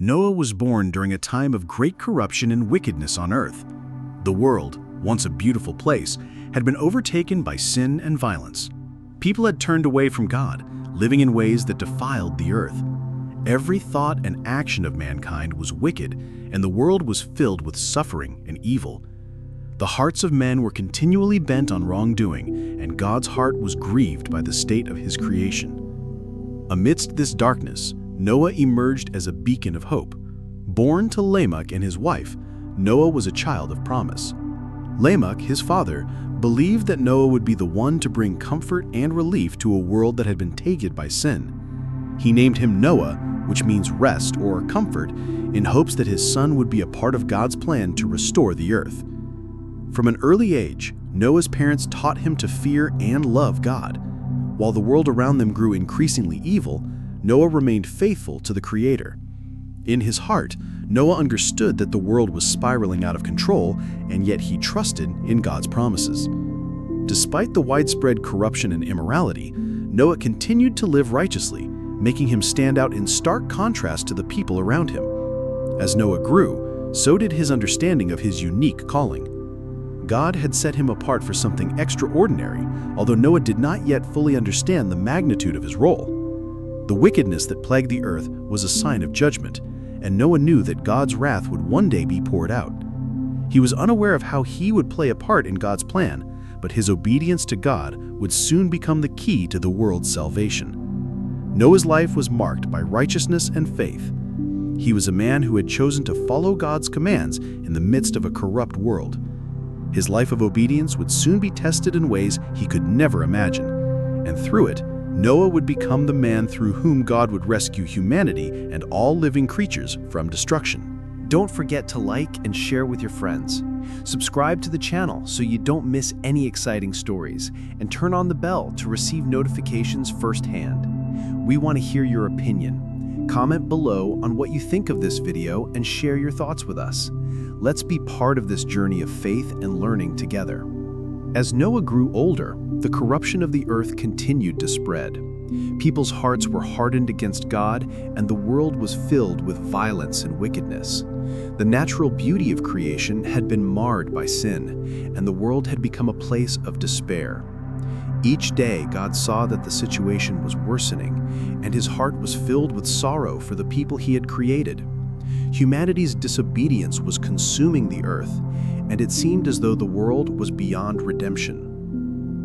Noah was born during a time of great corruption and wickedness on earth. The world, once a beautiful place, had been overtaken by sin and violence. People had turned away from God, living in ways that defiled the earth. Every thought and action of mankind was wicked, and the world was filled with suffering and evil. The hearts of men were continually bent on wrongdoing, and God's heart was grieved by the state of his creation. Amidst this darkness, Noah emerged as a beacon of hope. Born to Lamech and his wife, Noah was a child of promise. Lamech, his father, believed that Noah would be the one to bring comfort and relief to a world that had been tainted by sin. He named him Noah, which means rest or comfort, in hopes that his son would be a part of God's plan to restore the earth. From an early age, Noah's parents taught him to fear and love God. While the world around them grew increasingly evil, Noah remained faithful to the Creator. In his heart, Noah understood that the world was spiraling out of control, and yet he trusted in God's promises. Despite the widespread corruption and immorality, Noah continued to live righteously, making him stand out in stark contrast to the people around him. As Noah grew, so did his understanding of his unique calling. God had set him apart for something extraordinary, although Noah did not yet fully understand the magnitude of his role. The wickedness that plagued the earth was a sign of judgment, and Noah knew that God's wrath would one day be poured out. He was unaware of how he would play a part in God's plan, but his obedience to God would soon become the key to the world's salvation. Noah's life was marked by righteousness and faith. He was a man who had chosen to follow God's commands in the midst of a corrupt world. His life of obedience would soon be tested in ways he could never imagine, and through it, Noah would become the man through whom God would rescue humanity and all living creatures from destruction. Don't forget to like and share with your friends. Subscribe to the channel so you don't miss any exciting stories, and turn on the bell to receive notifications firsthand. We want to hear your opinion. Comment below on what you think of this video and share your thoughts with us. Let's be part of this journey of faith and learning together. As Noah grew older, the corruption of the earth continued to spread. People's hearts were hardened against God, and the world was filled with violence and wickedness. The natural beauty of creation had been marred by sin, and the world had become a place of despair. Each day, God saw that the situation was worsening, and his heart was filled with sorrow for the people he had created. Humanity's disobedience was consuming the earth, and it seemed as though the world was beyond redemption.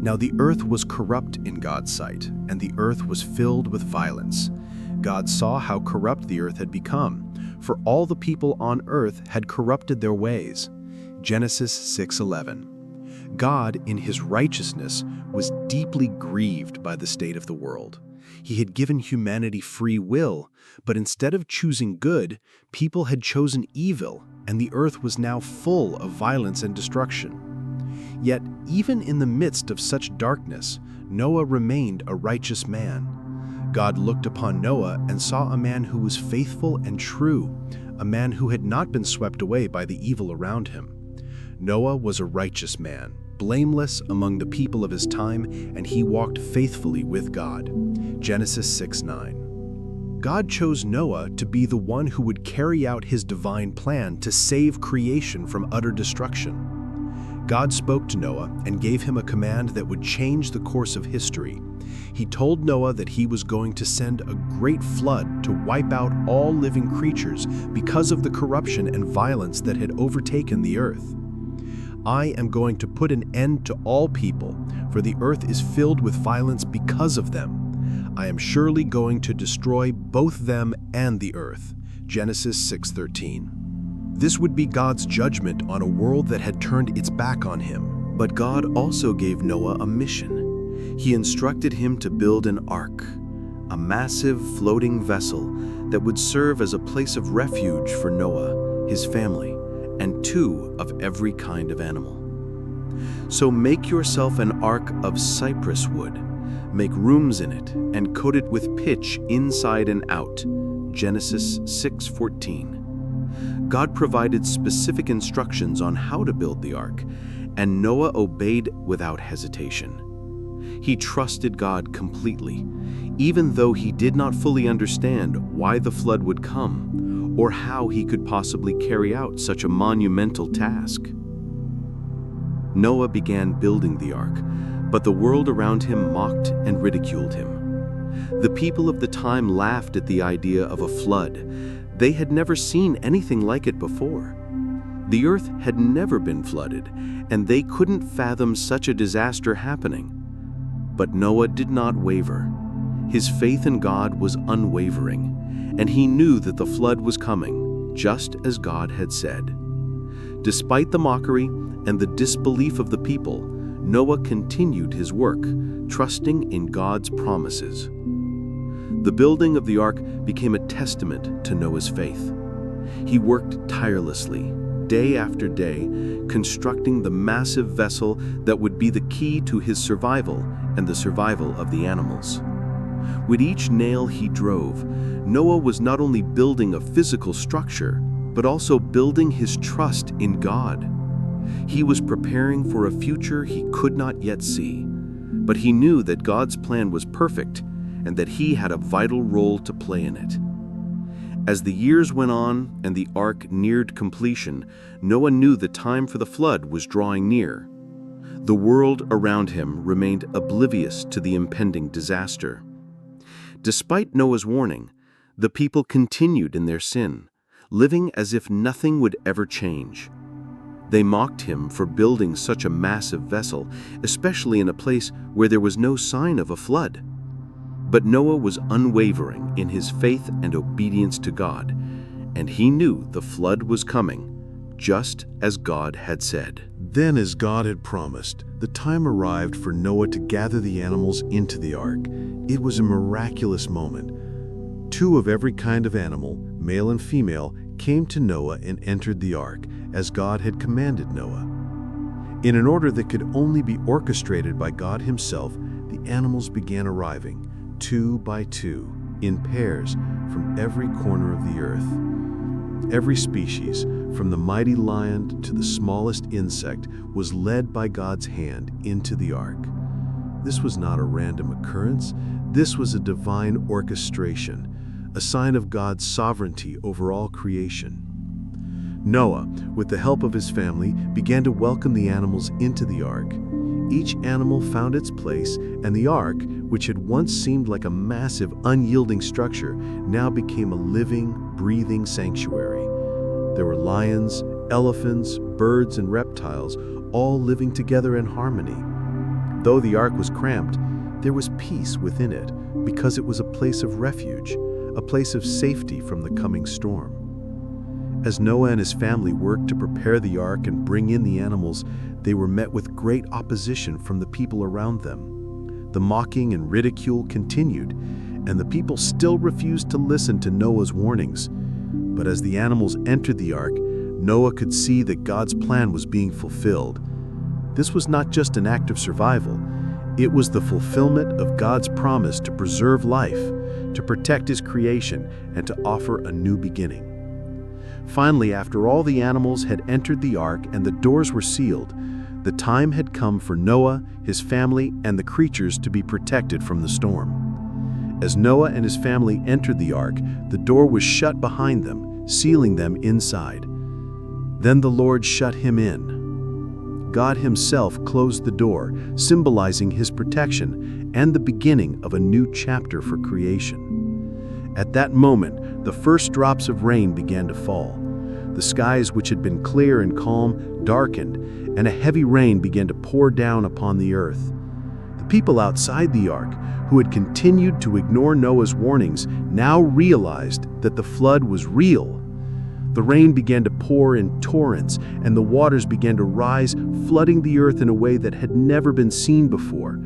Now the earth was corrupt in God's sight, and the earth was filled with violence. God saw how corrupt the earth had become, for all the people on earth had corrupted their ways. Genesis 6:11. God, in his righteousness, was deeply grieved by the state of the world. He had given humanity free will, but instead of choosing good, people had chosen evil, and the earth was now full of violence and destruction. Yet, even in the midst of such darkness, Noah remained a righteous man. God looked upon Noah and saw a man who was faithful and true, a man who had not been swept away by the evil around him. Noah was a righteous man, blameless among the people of his time, and he walked faithfully with God. Genesis 6:9. God chose Noah to be the one who would carry out his divine plan to save creation from utter destruction. God spoke to Noah and gave him a command that would change the course of history. He told Noah that he was going to send a great flood to wipe out all living creatures because of the corruption and violence that had overtaken the earth. I am going to put an end to all people, for the earth is filled with violence because of them. I am surely going to destroy both them and the earth. Genesis 6:13. This would be God's judgment on a world that had turned its back on him. But God also gave Noah a mission. He instructed him to build an ark, a massive floating vessel that would serve as a place of refuge for Noah, his family, and two of every kind of animal. So make yourself an ark of cypress wood, make rooms in it, and coat it with pitch inside and out. Genesis 6:14. God provided specific instructions on how to build the ark, and Noah obeyed without hesitation. He trusted God completely, even though he did not fully understand why the flood would come or how he could possibly carry out such a monumental task. Noah began building the ark, but the world around him mocked and ridiculed him. The people of the time laughed at the idea of a flood. They had never seen anything like it before. The earth had never been flooded, and they couldn't fathom such a disaster happening. But Noah did not waver. His faith in God was unwavering, and he knew that the flood was coming, just as God had said. Despite the mockery and the disbelief of the people, Noah continued his work, trusting in God's promises. The building of the ark became a testament to Noah's faith. He worked tirelessly, day after day, constructing the massive vessel that would be the key to his survival and the survival of the animals. With each nail he drove, Noah was not only building a physical structure, but also building his trust in God. He was preparing for a future he could not yet see, but he knew that God's plan was perfect and that he had a vital role to play in it. As the years went on and the ark neared completion, Noah knew the time for the flood was drawing near. The world around him remained oblivious to the impending disaster. Despite Noah's warning, the people continued in their sin, living as if nothing would ever change. They mocked him for building such a massive vessel, especially in a place where there was no sign of a flood. But Noah was unwavering in his faith and obedience to God, and he knew the flood was coming, just as God had said. Then, as God had promised, the time arrived for Noah to gather the animals into the ark. It was a miraculous moment. 2 of every kind of animal, male and female, came to Noah and entered the ark, as God had commanded Noah. In an order that could only be orchestrated by God himself, the animals began arriving, 2 by 2, in pairs from every corner of the earth. Every species, from the mighty lion to the smallest insect, was led by God's hand into the ark. This was not a random occurrence. This was a divine orchestration, a sign of God's sovereignty over all creation. Noah, with the help of his family, began to welcome the animals into the ark. Each animal found its place, and the ark, which had once seemed like a massive, unyielding structure, now became a living, breathing sanctuary. There were lions, elephants, birds, and reptiles, all living together in harmony. Though the ark was cramped, there was peace within it, because it was a place of refuge, a place of safety from the coming storm. As Noah and his family worked to prepare the ark and bring in the animals, they were met with great opposition from the people around them. The mocking and ridicule continued, and the people still refused to listen to Noah's warnings. But as the animals entered the ark, Noah could see that God's plan was being fulfilled. This was not just an act of survival. It was the fulfillment of God's promise to preserve life, to protect his creation, and to offer a new beginning. Finally, after all the animals had entered the ark and the doors were sealed, the time had come for Noah, his family, and the creatures to be protected from the storm. As Noah and his family entered the ark, the door was shut behind them, sealing them inside. Then the Lord shut him in. God himself closed the door, symbolizing his protection and the beginning of a new chapter for creation. At that moment, the first drops of rain began to fall. The skies, which had been clear and calm, darkened, and a heavy rain began to pour down upon the earth. The people outside the ark, who had continued to ignore Noah's warnings, now realized that the flood was real. The rain began to pour in torrents, and the waters began to rise, flooding the earth in a way that had never been seen before.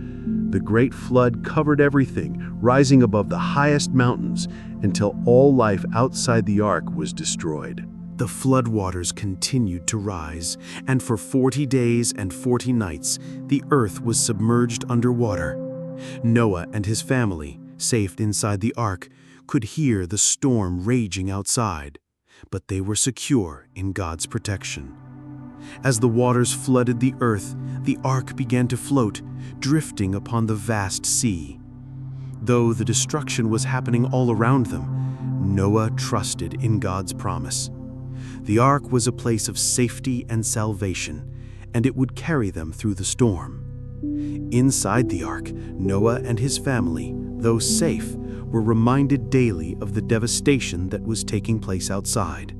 The great flood covered everything, rising above the highest mountains, until all life outside the ark was destroyed. The floodwaters continued to rise, and for 40 days and 40 nights, the earth was submerged underwater. Noah and his family, safe inside the ark, could hear the storm raging outside, but they were secure in God's protection. As the waters flooded the earth, the ark began to float, drifting upon the vast sea. Though the destruction was happening all around them, Noah trusted in God's promise. The ark was a place of safety and salvation, and it would carry them through the storm. Inside the ark, Noah and his family, though safe, were reminded daily of the devastation that was taking place outside.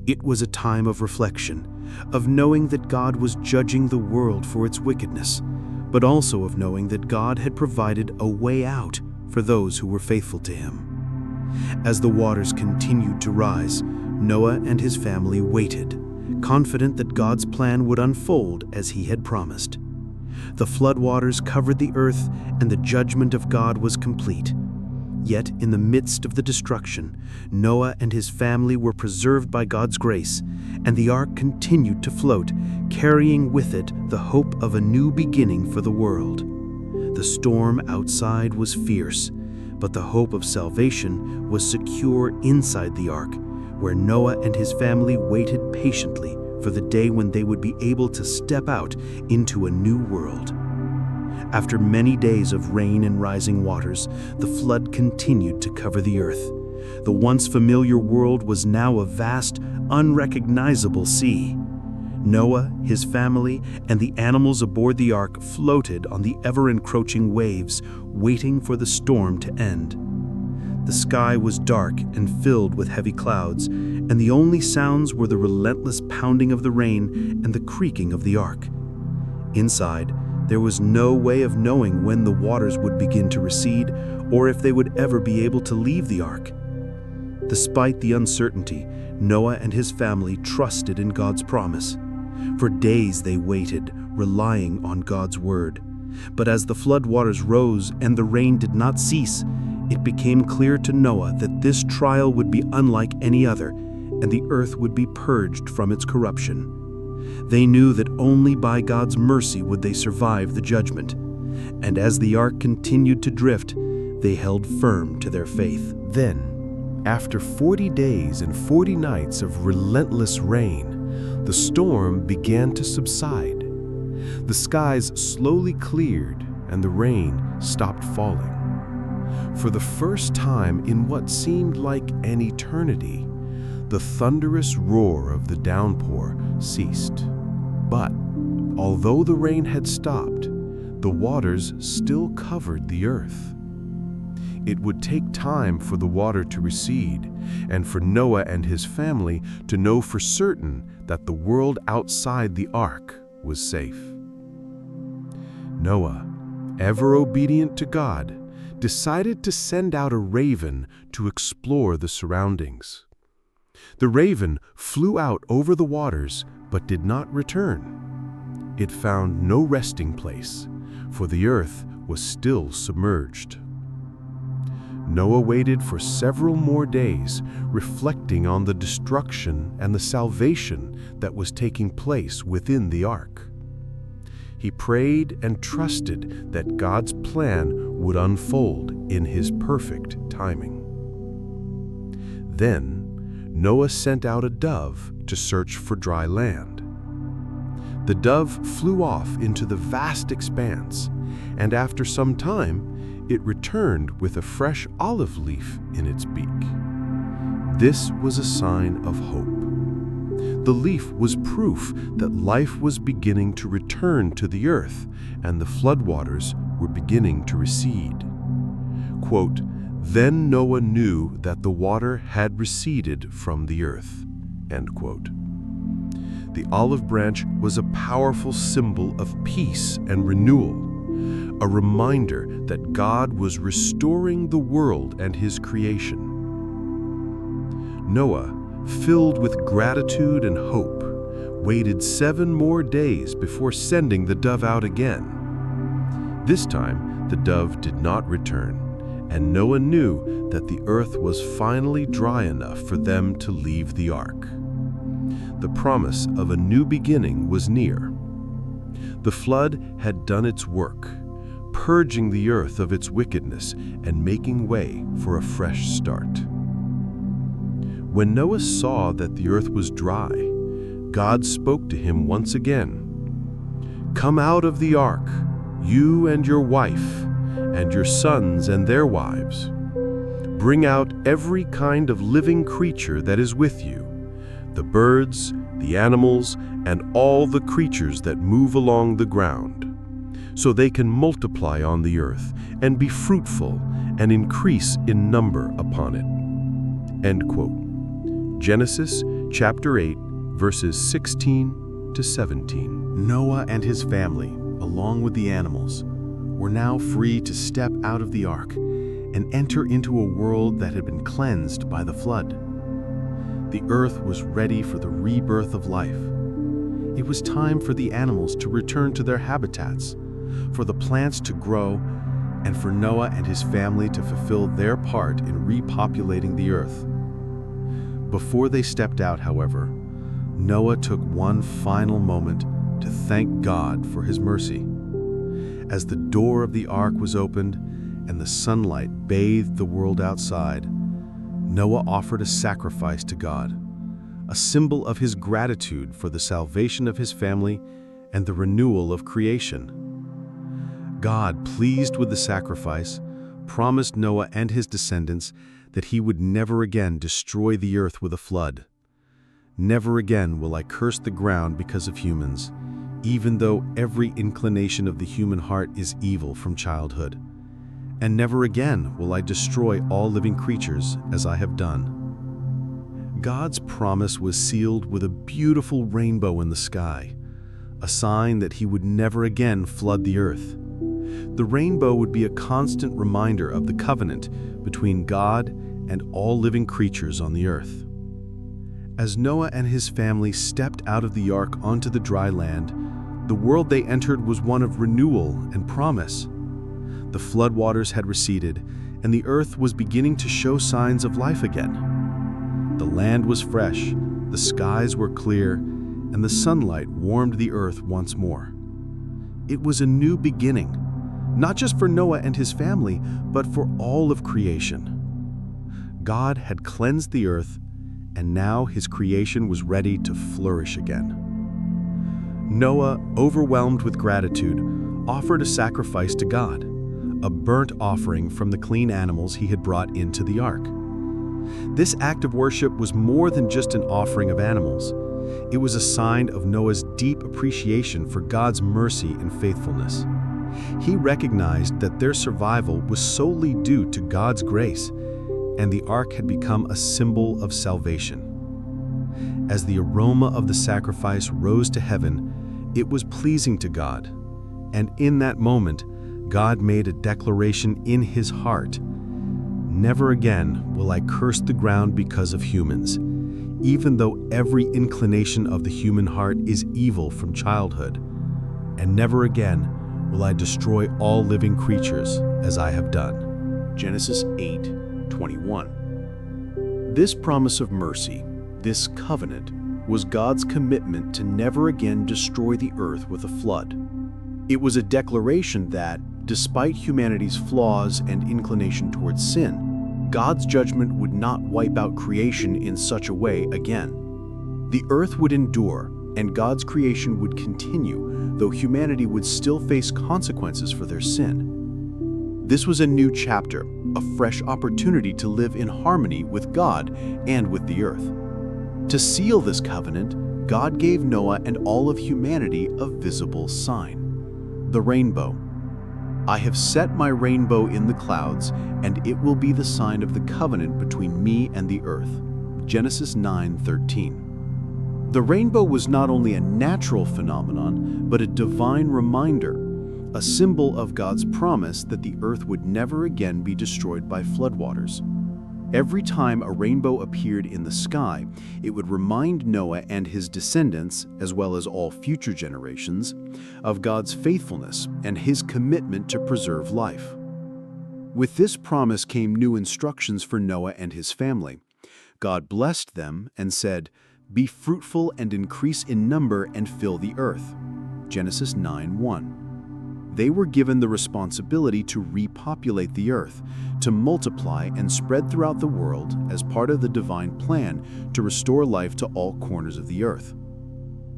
It was a time of reflection, of knowing that God was judging the world for its wickedness, but also of knowing that God had provided a way out for those who were faithful to Him. As the waters continued to rise, Noah and his family waited, confident that God's plan would unfold as He had promised. The floodwaters covered the earth, and the judgment of God was complete. Yet, in the midst of the destruction, Noah and his family were preserved by God's grace, and the ark continued to float, carrying with it the hope of a new beginning for the world. The storm outside was fierce, but the hope of salvation was secure inside the ark, where Noah and his family waited patiently for the day when they would be able to step out into a new world. After many days of rain and rising waters, the flood continued to cover the earth. The once familiar world was now a vast, unrecognizable sea. Noah, his family, and the animals aboard the ark floated on the ever-encroaching waves, waiting for the storm to end. The sky was dark and filled with heavy clouds, and the only sounds were the relentless pounding of the rain and the creaking of the ark. Inside, there was no way of knowing when the waters would begin to recede or if they would ever be able to leave the ark. Despite the uncertainty, Noah and his family trusted in God's promise. For days they waited, relying on God's word. But as the flood waters rose and the rain did not cease, it became clear to Noah that this trial would be unlike any other, and the earth would be purged from its corruption. They knew that only by God's mercy would they survive the judgment. And as the ark continued to drift, they held firm to their faith. Then, after 40 days and 40 nights of relentless rain, the storm began to subside. The skies slowly cleared and the rain stopped falling. For the first time in what seemed like an eternity, the thunderous roar of the downpour ceased. But, although the rain had stopped, the waters still covered the earth. It would take time for the water to recede, and for Noah and his family to know for certain that the world outside the ark was safe. Noah, ever obedient to God, decided to send out a raven to explore the surroundings. The raven flew out over the waters but did not return. It found no resting place, for the earth was still submerged. Noah waited for several more days, reflecting on the destruction and the salvation that was taking place within the ark. He prayed and trusted that God's plan would unfold in His perfect timing. Then, Noah sent out a dove to search for dry land. The dove flew off into the vast expanse, and after some time, it returned with a fresh olive leaf in its beak. This was a sign of hope. The leaf was proof that life was beginning to return to the earth, and the floodwaters were beginning to recede. Quote, "Then Noah knew that the water had receded from the earth." End quote. The olive branch was a powerful symbol of peace and renewal, a reminder that God was restoring the world and His creation. Noah, filled with gratitude and hope, waited 7 more days before sending the dove out again. This time, the dove did not return, and Noah knew that the earth was finally dry enough for them to leave the ark. The promise of a new beginning was near. The flood had done its work, purging the earth of its wickedness and making way for a fresh start. When Noah saw that the earth was dry, God spoke to him once again. "Come out of the ark, you and your wife, and your sons and their wives. Bring out every kind of living creature that is with you, the birds, the animals, and all the creatures that move along the ground, so they can multiply on the earth and be fruitful and increase in number upon it." End quote. Genesis chapter 8, verses 16 to 17. Noah and his family, along with the animals, were now free to step out of the ark and enter into a world that had been cleansed by the flood. The earth was ready for the rebirth of life. It was time for the animals to return to their habitats, for the plants to grow, and for Noah and his family to fulfill their part in repopulating the earth. Before they stepped out, however, Noah took one final moment to thank God for his mercy. As the door of the ark was opened and the sunlight bathed the world outside, Noah offered a sacrifice to God, a symbol of his gratitude for the salvation of his family and the renewal of creation. God, pleased with the sacrifice, promised Noah and his descendants that he would never again destroy the earth with a flood. "Never again will I curse the ground because of humans, even though every inclination of the human heart is evil from childhood. And never again will I destroy all living creatures as I have done." God's promise was sealed with a beautiful rainbow in the sky, a sign that he would never again flood the earth. The rainbow would be a constant reminder of the covenant between God and all living creatures on the earth. As Noah and his family stepped out of the ark onto the dry land, the world they entered was one of renewal and promise. The floodwaters had receded, and the earth was beginning to show signs of life again. The land was fresh, the skies were clear, and the sunlight warmed the earth once more. It was a new beginning, not just for Noah and his family, but for all of creation. God had cleansed the earth, and now his creation was ready to flourish again. Noah, overwhelmed with gratitude, offered a sacrifice to God, a burnt offering from the clean animals he had brought into the ark. This act of worship was more than just an offering of animals. It was a sign of Noah's deep appreciation for God's mercy and faithfulness. He recognized that their survival was solely due to God's grace, and the ark had become a symbol of salvation. As the aroma of the sacrifice rose to heaven, it was pleasing to God, and in that moment, God made a declaration in his heart: "Never again will I curse the ground because of humans, even though every inclination of the human heart is evil from childhood. And never again will I destroy all living creatures as I have done." Genesis 8:21. This promise of mercy, this covenant, was God's commitment to never again destroy the earth with a flood. It was a declaration that, despite humanity's flaws and inclination towards sin, God's judgment would not wipe out creation in such a way again. The earth would endure, and God's creation would continue, though humanity would still face consequences for their sin. This was a new chapter, a fresh opportunity to live in harmony with God and with the earth. To seal this covenant, God gave Noah and all of humanity a visible sign: the rainbow. "I have set my rainbow in the clouds, and it will be the sign of the covenant between me and the earth." Genesis 9:13. The rainbow was not only a natural phenomenon, but a divine reminder, a symbol of God's promise that the earth would never again be destroyed by floodwaters. Every time a rainbow appeared in the sky, it would remind Noah and his descendants, as well as all future generations, of God's faithfulness and his commitment to preserve life. With this promise came new instructions for Noah and his family. God blessed them and said, "Be fruitful and increase in number and fill the earth." Genesis 9:1. They were given the responsibility to repopulate the earth, to multiply and spread throughout the world as part of the divine plan to restore life to all corners of the earth.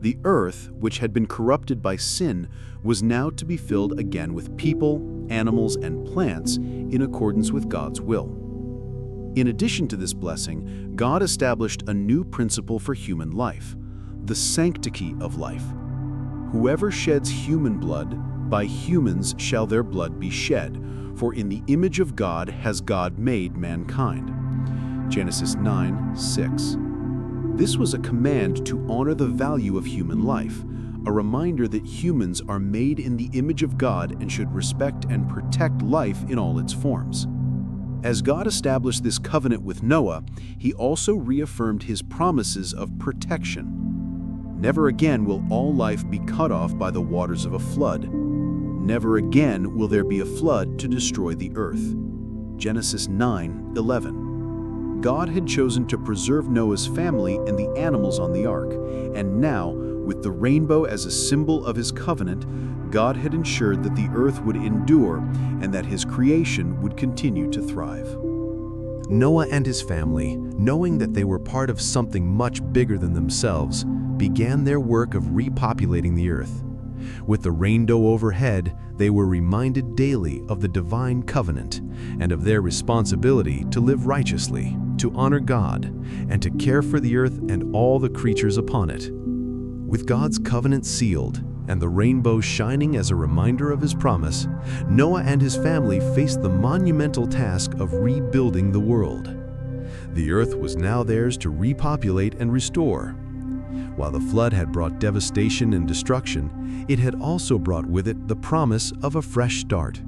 The earth, which had been corrupted by sin, was now to be filled again with people, animals, and plants in accordance with God's will. In addition to this blessing, God established a new principle for human life, the sanctity of life. Whoever sheds human blood, by humans shall their blood be shed, for in the image of God has God made mankind. Genesis 9:6. This was a command to honor the value of human life, a reminder that humans are made in the image of God and should respect and protect life in all its forms. As God established this covenant with Noah, he also reaffirmed his promises of protection. Never again will all life be cut off by the waters of a flood. Never again will there be a flood to destroy the earth. Genesis 9:11. God had chosen to preserve Noah's family and the animals on the ark, and now, with the rainbow as a symbol of his covenant, God had ensured that the earth would endure and that his creation would continue to thrive. Noah and his family, knowing that they were part of something much bigger than themselves, began their work of repopulating the earth. With the rainbow overhead, they were reminded daily of the divine covenant and of their responsibility to live righteously, to honor God, and to care for the earth and all the creatures upon it. With God's covenant sealed and the rainbow shining as a reminder of his promise, Noah and his family faced the monumental task of rebuilding the world. The earth was now theirs to repopulate and restore. While the flood had brought devastation and destruction, it had also brought with it the promise of a fresh start.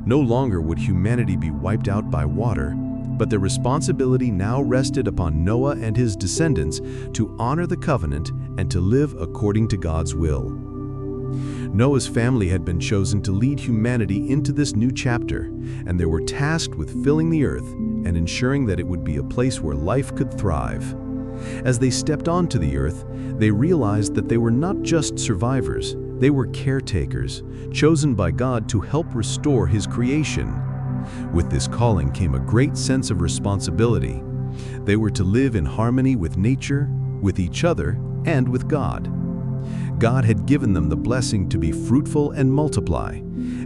No longer would humanity be wiped out by water, but the responsibility now rested upon Noah and his descendants to honor the covenant and to live according to God's will. Noah's family had been chosen to lead humanity into this new chapter, and they were tasked with filling the earth and ensuring that it would be a place where life could thrive. As they stepped onto the earth, they realized that they were not just survivors, they were caretakers, chosen by God to help restore his creation. With this calling came a great sense of responsibility. They were to live in harmony with nature, with each other, and with God. God had given them the blessing to be fruitful and multiply,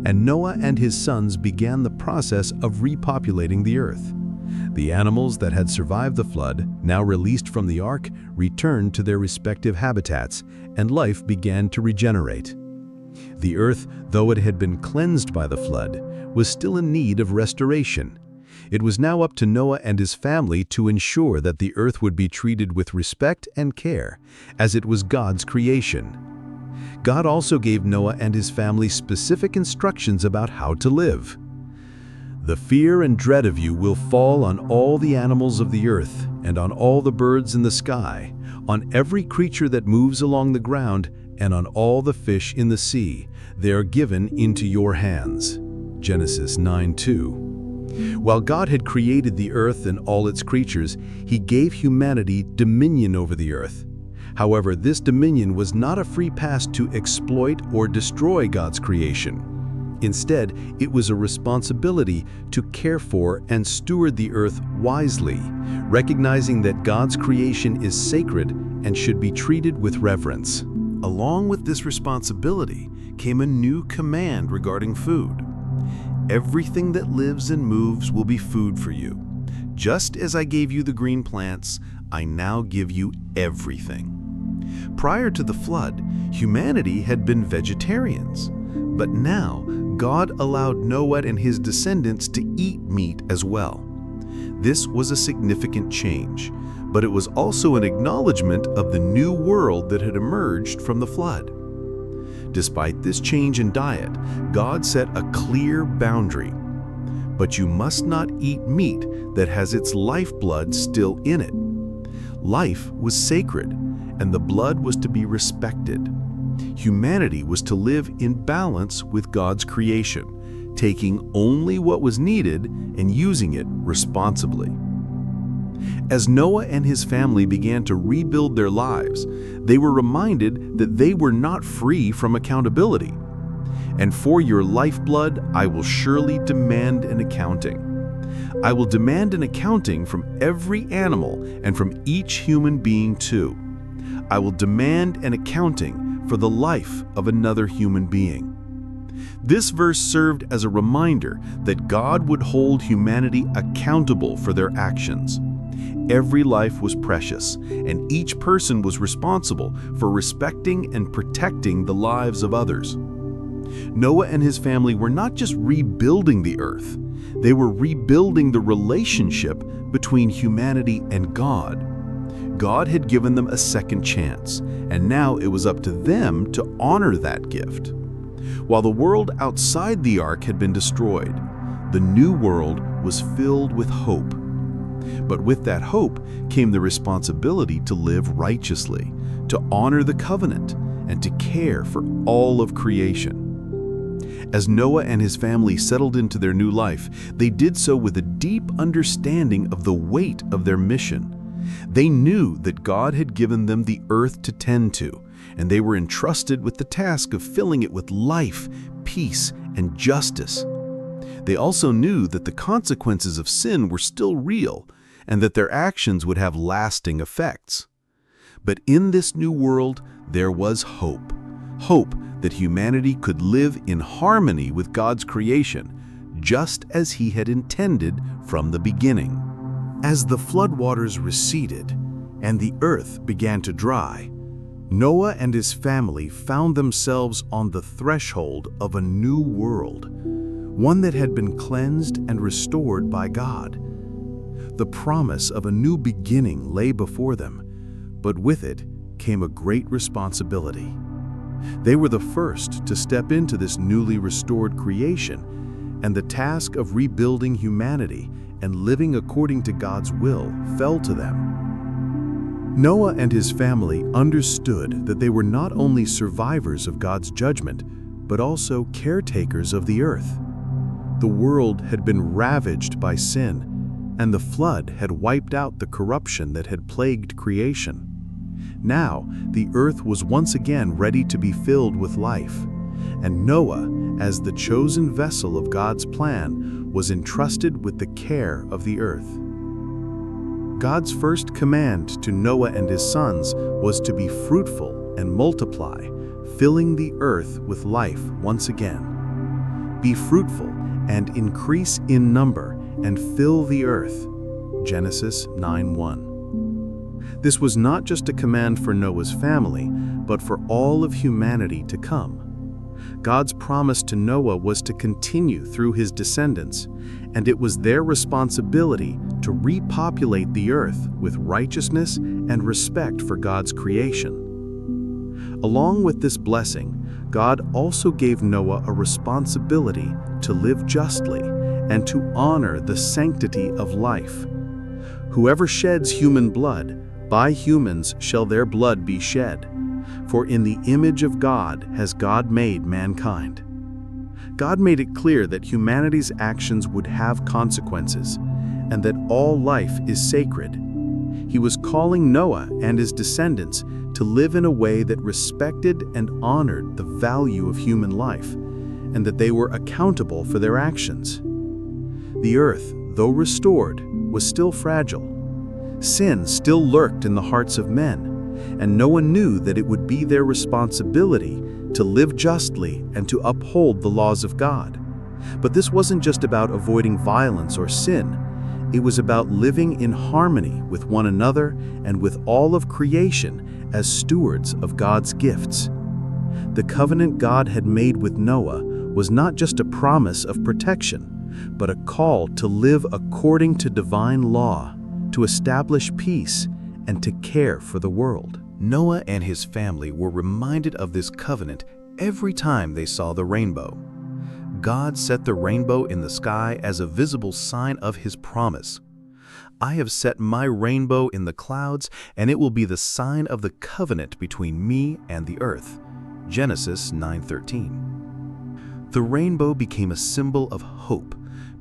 and Noah and his sons began the process of repopulating the earth. The animals that had survived the flood, now released from the ark, returned to their respective habitats, and life began to regenerate. The earth, though it had been cleansed by the flood, was still in need of restoration. It was now up to Noah and his family to ensure that the earth would be treated with respect and care, as it was God's creation. God also gave Noah and his family specific instructions about how to live. "The fear and dread of you will fall on all the animals of the earth, and on all the birds in the sky, on every creature that moves along the ground, and on all the fish in the sea. They are given into your hands." Genesis 9:2. While God had created the earth and all its creatures, he gave humanity dominion over the earth. However, this dominion was not a free pass to exploit or destroy God's creation. Instead, it was a responsibility to care for and steward the earth wisely, recognizing that God's creation is sacred and should be treated with reverence. Along with this responsibility came a new command regarding food. "Everything that lives and moves will be food for you. Just as I gave you the green plants, I now give you everything." Prior to the flood, humanity had been vegetarians, but now God allowed Noah and his descendants to eat meat as well. This was a significant change, but it was also an acknowledgement of the new world that had emerged from the flood. Despite this change in diet, God set a clear boundary. "But you must not eat meat that has its lifeblood still in it." Life was sacred, and the blood was to be respected. Humanity was to live in balance with God's creation, taking only what was needed and using it responsibly. As Noah and his family began to rebuild their lives, they were reminded that they were not free from accountability. "And for your lifeblood, I will surely demand an accounting. I will demand an accounting from every animal and from each human being too. I will demand an accounting for the life of another human being." This verse served as a reminder that God would hold humanity accountable for their actions. Every life was precious, and each person was responsible for respecting and protecting the lives of others. Noah and his family were not just rebuilding the earth, they were rebuilding the relationship between humanity and God. God had given them a second chance, and now it was up to them to honor that gift. While the world outside the ark had been destroyed, the new world was filled with hope. But with that hope came the responsibility to live righteously, to honor the covenant, and to care for all of creation. As Noah and his family settled into their new life, they did so with a deep understanding of the weight of their mission. They knew that God had given them the earth to tend to, and they were entrusted with the task of filling it with life, peace, and justice. They also knew that the consequences of sin were still real, and that their actions would have lasting effects. But in this new world, there was hope. Hope that humanity could live in harmony with God's creation, just as He had intended from the beginning. As the floodwaters receded and the earth began to dry, Noah and his family found themselves on the threshold of a new world, one that had been cleansed and restored by God. The promise of a new beginning lay before them, but with it came a great responsibility. They were the first to step into this newly restored creation, and the task of rebuilding humanity and living according to God's will fell to them. Noah and his family understood that they were not only survivors of God's judgment, but also caretakers of the earth. The world had been ravaged by sin, and the flood had wiped out the corruption that had plagued creation. Now, the earth was once again ready to be filled with life, and Noah, as the chosen vessel of God's plan, was entrusted with the care of the earth. God's first command to Noah and his sons was to be fruitful and multiply, filling the earth with life once again. Be fruitful and increase in number and fill the earth. Genesis 9:1. This was not just a command for Noah's family, but for all of humanity to come. God's promise to Noah was to continue through his descendants, and it was their responsibility to repopulate the earth with righteousness and respect for God's creation. Along with this blessing, God also gave Noah a responsibility to live justly and to honor the sanctity of life. Whoever sheds human blood, by humans shall their blood be shed, for in the image of God has God made mankind. God made it clear that humanity's actions would have consequences, and that all life is sacred. He was calling Noah and his descendants to live in a way that respected and honored the value of human life, and that they were accountable for their actions. The earth, though restored, was still fragile. Sin still lurked in the hearts of men, and Noah knew that it would be their responsibility to live justly and to uphold the laws of God. But this wasn't just about avoiding violence or sin. It was about living in harmony with one another and with all of creation as stewards of God's gifts. The covenant God had made with Noah was not just a promise of protection, but a call to live according to divine law, to establish peace, and to care for the world. Noah and his family were reminded of this covenant every time they saw the rainbow. God set the rainbow in the sky as a visible sign of His promise. I have set my rainbow in the clouds, and it will be the sign of the covenant between me and the earth. Genesis 9:13. The rainbow became a symbol of hope,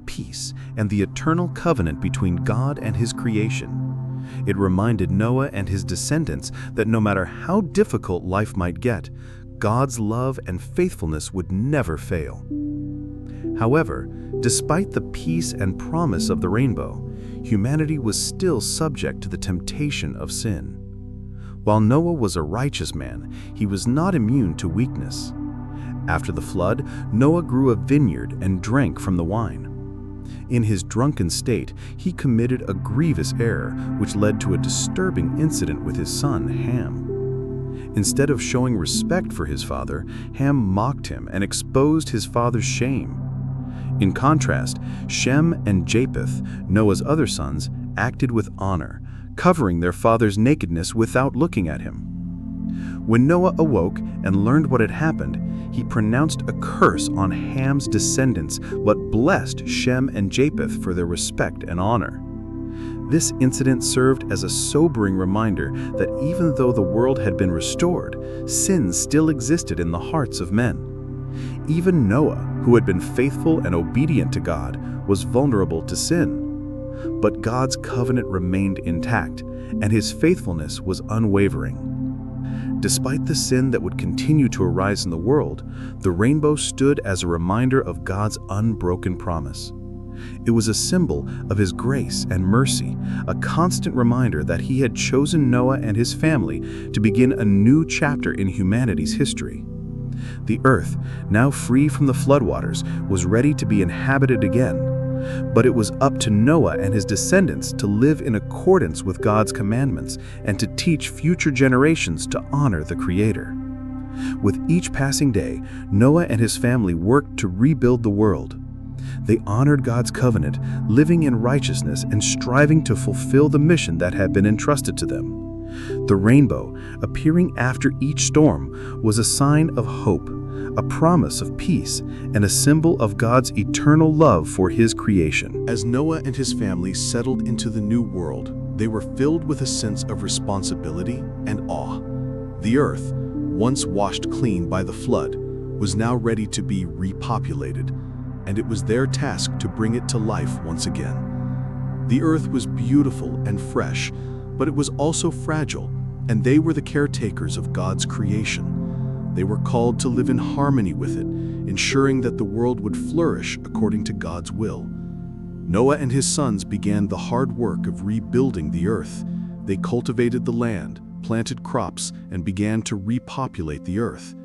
peace, and the eternal covenant between God and His creation. It reminded Noah and his descendants that no matter how difficult life might get, God's love and faithfulness would never fail. However, despite the peace and promise of the rainbow, humanity was still subject to the temptation of sin. While Noah was a righteous man, he was not immune to weakness. After the flood, Noah grew a vineyard and drank from the wine. In his drunken state, he committed a grievous error which led to a disturbing incident with his son, Ham. Instead of showing respect for his father, Ham mocked him and exposed his father's shame. In contrast, Shem and Japheth, Noah's other sons, acted with honor, covering their father's nakedness without looking at him. When Noah awoke and learned what had happened, he pronounced a curse on Ham's descendants, but blessed Shem and Japheth for their respect and honor. This incident served as a sobering reminder that even though the world had been restored, sin still existed in the hearts of men. Even Noah, who had been faithful and obedient to God, was vulnerable to sin. But God's covenant remained intact, and his faithfulness was unwavering. Despite the sin that would continue to arise in the world, the rainbow stood as a reminder of God's unbroken promise. It was a symbol of his grace and mercy, a constant reminder that he had chosen Noah and his family to begin a new chapter in humanity's history. The earth, now free from the floodwaters, was ready to be inhabited again. But it was up to Noah and his descendants to live in accordance with God's commandments and to teach future generations to honor the Creator. With each passing day, Noah and his family worked to rebuild the world. They honored God's covenant, living in righteousness and striving to fulfill the mission that had been entrusted to them. The rainbow, appearing after each storm, was a sign of hope, a promise of peace, and a symbol of God's eternal love for his creation. As Noah and his family settled into the new world, they were filled with a sense of responsibility and awe. The earth, once washed clean by the flood, was now ready to be repopulated, and it was their task to bring it to life once again. The earth was beautiful and fresh, but it was also fragile, and they were the caretakers of God's creation. They were called to live in harmony with it, ensuring that the world would flourish according to God's will. Noah and his sons began the hard work of rebuilding the earth. They cultivated the land, planted crops, and began to repopulate the earth.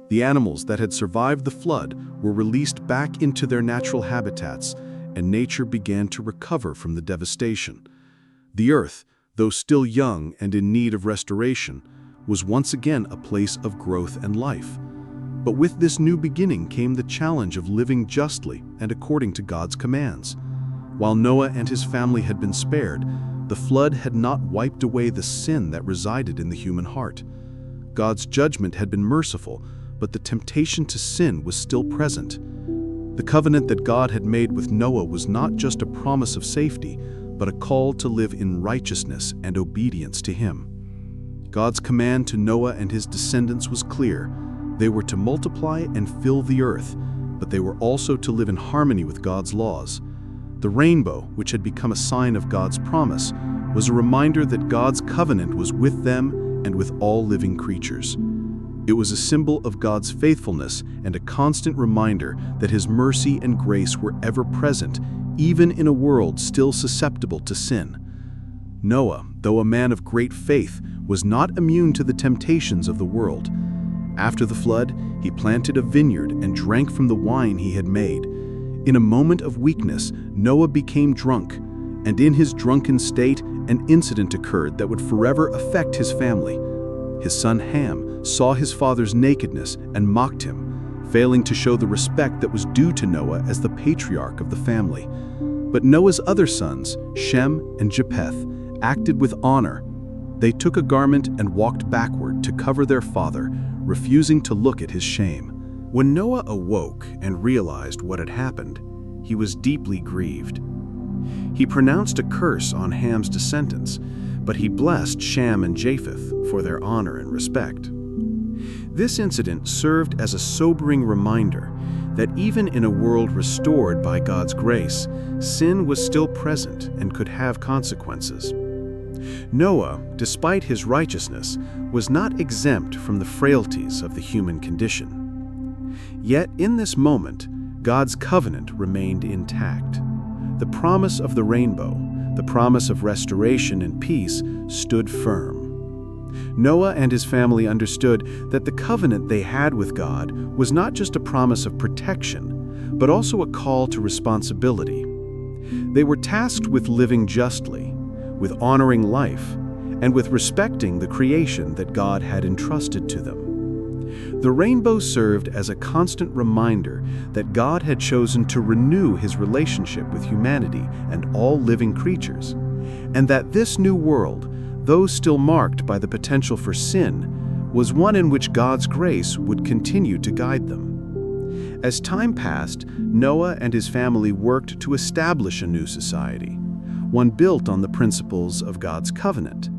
The animals that had survived the flood were released back into their natural habitats, and nature began to recover from the devastation. The earth, though still young and in need of restoration, was once again a place of growth and life. But with this new beginning came the challenge of living justly and according to God's commands. While Noah and his family had been spared, the flood had not wiped away the sin that resided in the human heart. God's judgment had been merciful, but the temptation to sin was still present. The covenant that God had made with Noah was not just a promise of safety, but a call to live in righteousness and obedience to him. God's command to Noah and his descendants was clear. They were to multiply and fill the earth, but they were also to live in harmony with God's laws. The rainbow, which had become a sign of God's promise, was a reminder that God's covenant was with them and with all living creatures. It was a symbol of God's faithfulness and a constant reminder that his mercy and grace were ever present, even in a world still susceptible to sin. Noah, though a man of great faith, was not immune to the temptations of the world. After the flood, he planted a vineyard and drank from the wine he had made. In a moment of weakness, Noah became drunk, and in his drunken state, an incident occurred that would forever affect his family. His son Ham saw his father's nakedness and mocked him, failing to show the respect that was due to Noah as the patriarch of the family. But Noah's other sons, Shem and Japheth, acted with honor. They took a garment and walked backward to cover their father, refusing to look at his shame. When Noah awoke and realized what had happened, he was deeply grieved. He pronounced a curse on Ham's descendants, but he blessed Shem and Japheth for their honor and respect. This incident served as a sobering reminder that even in a world restored by God's grace, sin was still present and could have consequences. Noah, despite his righteousness, was not exempt from the frailties of the human condition. Yet in this moment, God's covenant remained intact. The promise of the rainbow, the promise of restoration and peace, stood firm. Noah and his family understood that the covenant they had with God was not just a promise of protection, but also a call to responsibility. They were tasked with living justly, with honoring life, and with respecting the creation that God had entrusted to them. The rainbow served as a constant reminder that God had chosen to renew his relationship with humanity and all living creatures, and that this new world, though still marked by the potential for sin, was one in which God's grace would continue to guide them. As time passed, Noah and his family worked to establish a new society, one built on the principles of God's covenant.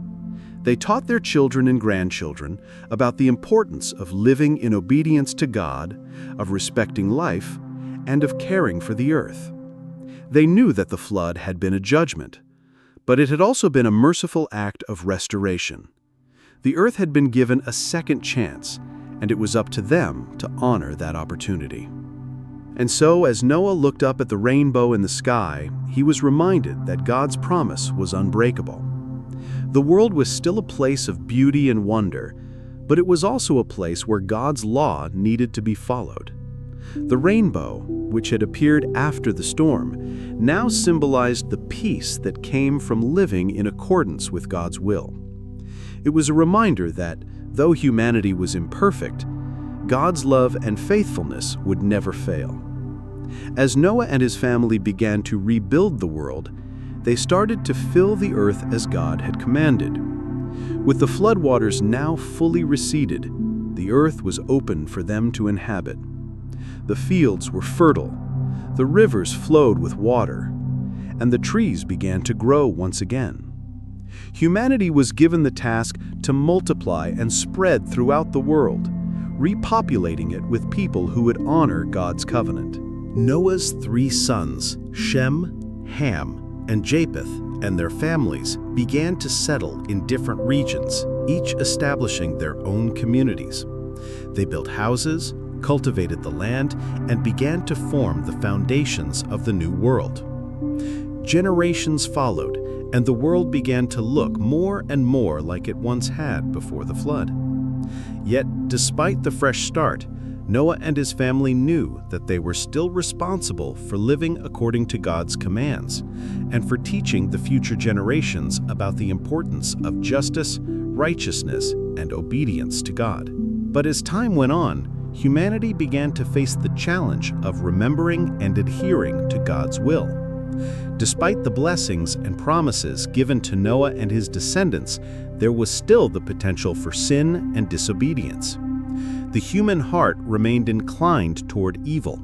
They taught their children and grandchildren about the importance of living in obedience to God, of respecting life, and of caring for the earth. They knew that the flood had been a judgment, but it had also been a merciful act of restoration. The earth had been given a second chance, and it was up to them to honor that opportunity. And so, as Noah looked up at the rainbow in the sky, he was reminded that God's promise was unbreakable. The world was still a place of beauty and wonder, but it was also a place where God's law needed to be followed. The rainbow, which had appeared after the storm, now symbolized the peace that came from living in accordance with God's will. It was a reminder that, though humanity was imperfect, God's love and faithfulness would never fail. As Noah and his family began to rebuild the world, they started to fill the earth as God had commanded. With the floodwaters now fully receded, the earth was open for them to inhabit. The fields were fertile, the rivers flowed with water, and the trees began to grow once again. Humanity was given the task to multiply and spread throughout the world, repopulating it with people who would honor God's covenant. Noah's 3 sons, Shem, Ham, and Japheth, and their families began to settle in different regions, each establishing their own communities. They built houses, cultivated the land, and began to form the foundations of the new world. Generations followed, and the world began to look more and more like it once had before the flood. Yet, despite the fresh start, Noah and his family knew that they were still responsible for living according to God's commands and for teaching the future generations about the importance of justice, righteousness, and obedience to God. But as time went on, humanity began to face the challenge of remembering and adhering to God's will. Despite the blessings and promises given to Noah and his descendants, there was still the potential for sin and disobedience. The human heart remained inclined toward evil,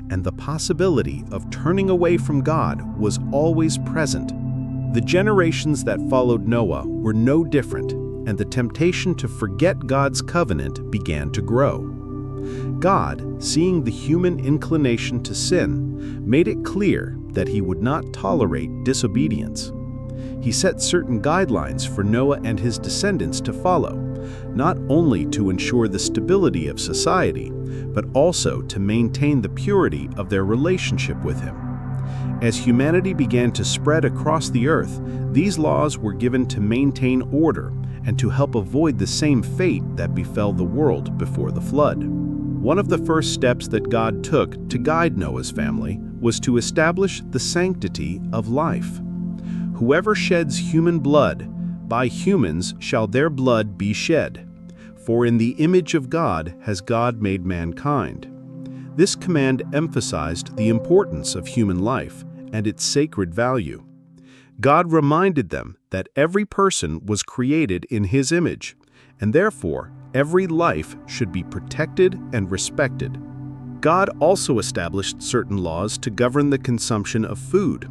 and the possibility of turning away from God was always present. The generations that followed Noah were no different, and the temptation to forget God's covenant began to grow. God, seeing the human inclination to sin, made it clear that he would not tolerate disobedience. He set certain guidelines for Noah and his descendants to follow, not only to ensure the stability of society, but also to maintain the purity of their relationship with him. As humanity began to spread across the earth, these laws were given to maintain order and to help avoid the same fate that befell the world before the flood. One of the first steps that God took to guide Noah's family was to establish the sanctity of life. Whoever sheds human blood, by humans shall their blood be shed. For in the image of God has God made mankind. This command emphasized the importance of human life and its sacred value. God reminded them that every person was created in His image, and therefore every life should be protected and respected. God also established certain laws to govern the consumption of food.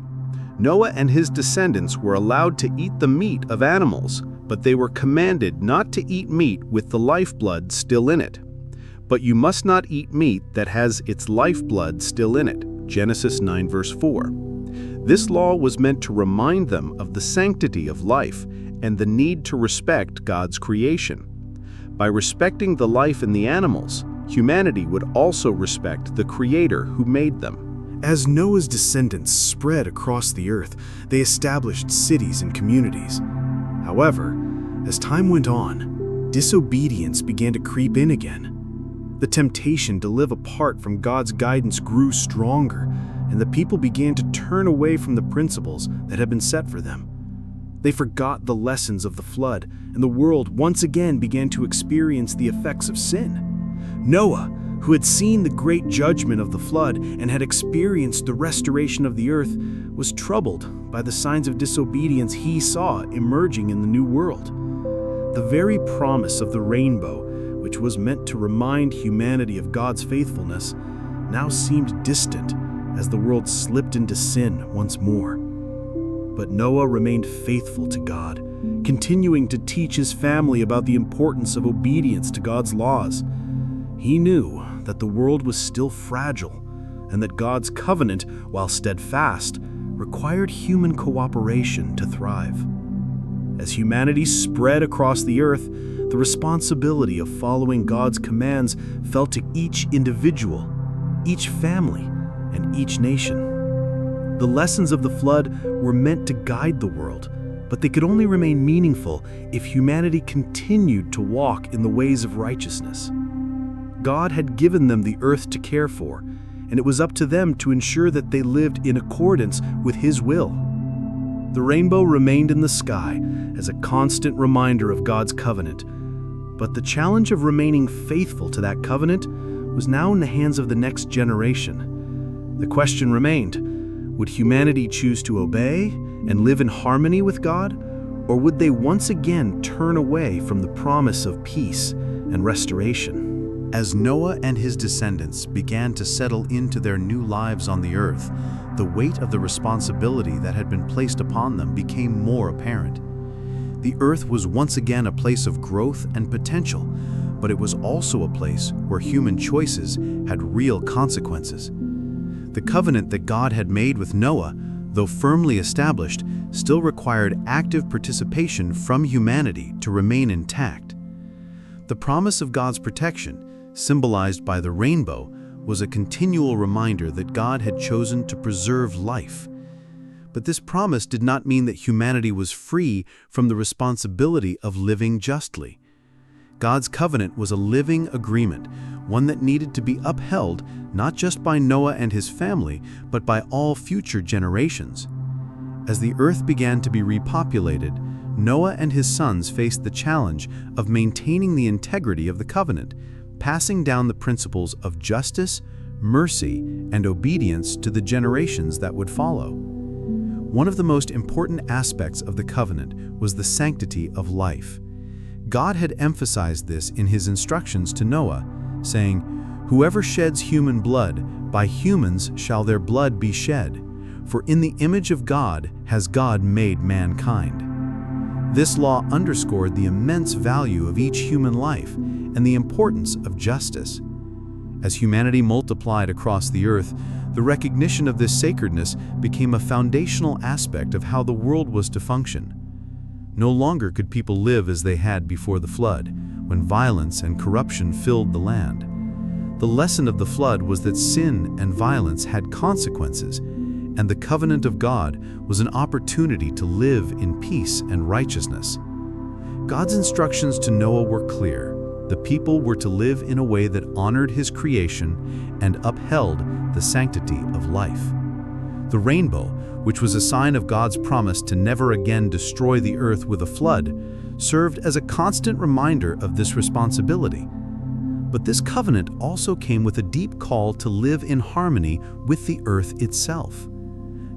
Noah and his descendants were allowed to eat the meat of animals, but they were commanded not to eat meat with the lifeblood still in it. But you must not eat meat that has its lifeblood still in it. Genesis 9 verse 4. This law was meant to remind them of the sanctity of life and the need to respect God's creation. By respecting the life in the animals, humanity would also respect the Creator who made them. As Noah's descendants spread across the earth, they established cities and communities. However, as time went on, disobedience began to creep in again. The temptation to live apart from God's guidance grew stronger, and the people began to turn away from the principles that had been set for them. They forgot the lessons of the flood, and the world once again began to experience the effects of sin. Noah, who had seen the great judgment of the flood and had experienced the restoration of the earth, was troubled by the signs of disobedience he saw emerging in the new world. The very promise of the rainbow, which was meant to remind humanity of God's faithfulness, now seemed distant as the world slipped into sin once more. But Noah remained faithful to God, continuing to teach his family about the importance of obedience to God's laws. He knew that the world was still fragile, and that God's covenant, while steadfast, required human cooperation to thrive. As humanity spread across the earth, the responsibility of following God's commands fell to each individual, each family, and each nation. The lessons of the flood were meant to guide the world, but they could only remain meaningful if humanity continued to walk in the ways of righteousness. God had given them the earth to care for, and it was up to them to ensure that they lived in accordance with His will. The rainbow remained in the sky as a constant reminder of God's covenant, but the challenge of remaining faithful to that covenant was now in the hands of the next generation. The question remained: would humanity choose to obey and live in harmony with God, or would they once again turn away from the promise of peace and restoration? As Noah and his descendants began to settle into their new lives on the earth, the weight of the responsibility that had been placed upon them became more apparent. The earth was once again a place of growth and potential, but it was also a place where human choices had real consequences. The covenant that God had made with Noah, though firmly established, still required active participation from humanity to remain intact. The promise of God's protection, symbolized by the rainbow, was a continual reminder that God had chosen to preserve life. But this promise did not mean that humanity was free from the responsibility of living justly. God's covenant was a living agreement, one that needed to be upheld not just by Noah and his family, but by all future generations. As the earth began to be repopulated, Noah and his sons faced the challenge of maintaining the integrity of the covenant, passing down the principles of justice, mercy, and obedience to the generations that would follow. One of the most important aspects of the covenant was the sanctity of life. God had emphasized this in His instructions to Noah, saying, "Whoever sheds human blood, by humans shall their blood be shed, for in the image of God has God made mankind." This law underscored the immense value of each human life and the importance of justice. As humanity multiplied across the earth, the recognition of this sacredness became a foundational aspect of how the world was to function. No longer could people live as they had before the flood, when violence and corruption filled the land. The lesson of the flood was that sin and violence had consequences, and the covenant of God was an opportunity to live in peace and righteousness. God's instructions to Noah were clear. The people were to live in a way that honored His creation and upheld the sanctity of life. The rainbow, which was a sign of God's promise to never again destroy the earth with a flood, served as a constant reminder of this responsibility. But this covenant also came with a deep call to live in harmony with the earth itself.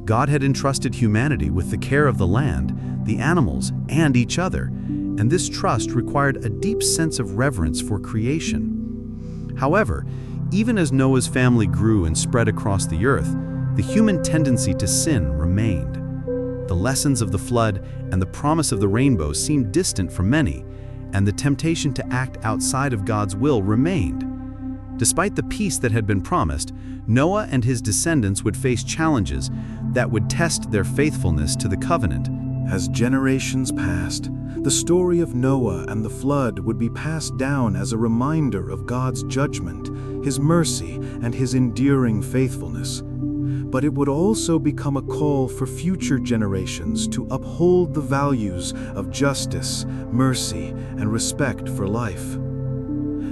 God had entrusted humanity with the care of the land, the animals, and each other, and this trust required a deep sense of reverence for creation. However, even as Noah's family grew and spread across the earth, the human tendency to sin remained. The lessons of the flood and the promise of the rainbow seemed distant for many, and the temptation to act outside of God's will remained. Despite the peace that had been promised, Noah and his descendants would face challenges that would test their faithfulness to the covenant. As generations passed, the story of Noah and the flood would be passed down as a reminder of God's judgment, His mercy, and His enduring faithfulness. but it would also become a call for future generations to uphold the values of justice, mercy, and respect for life.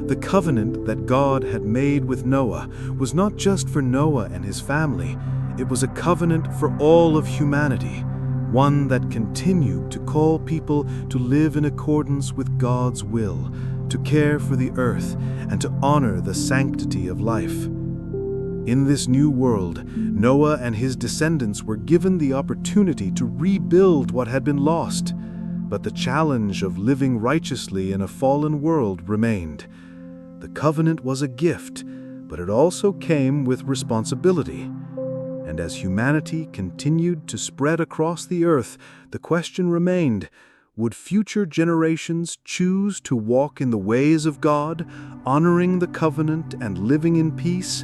The covenant that God had made with Noah was not just for Noah and his family, it was a covenant for all of humanity, one that continued to call people to live in accordance with God's will, to care for the earth, and to honor the sanctity of life. In this new world, Noah and his descendants were given the opportunity to rebuild what had been lost, but the challenge of living righteously in a fallen world remained. The covenant was a gift, but it also came with responsibility. And as humanity continued to spread across the earth, the question remained, would future generations choose to walk in the ways of God, honoring the covenant and living in peace?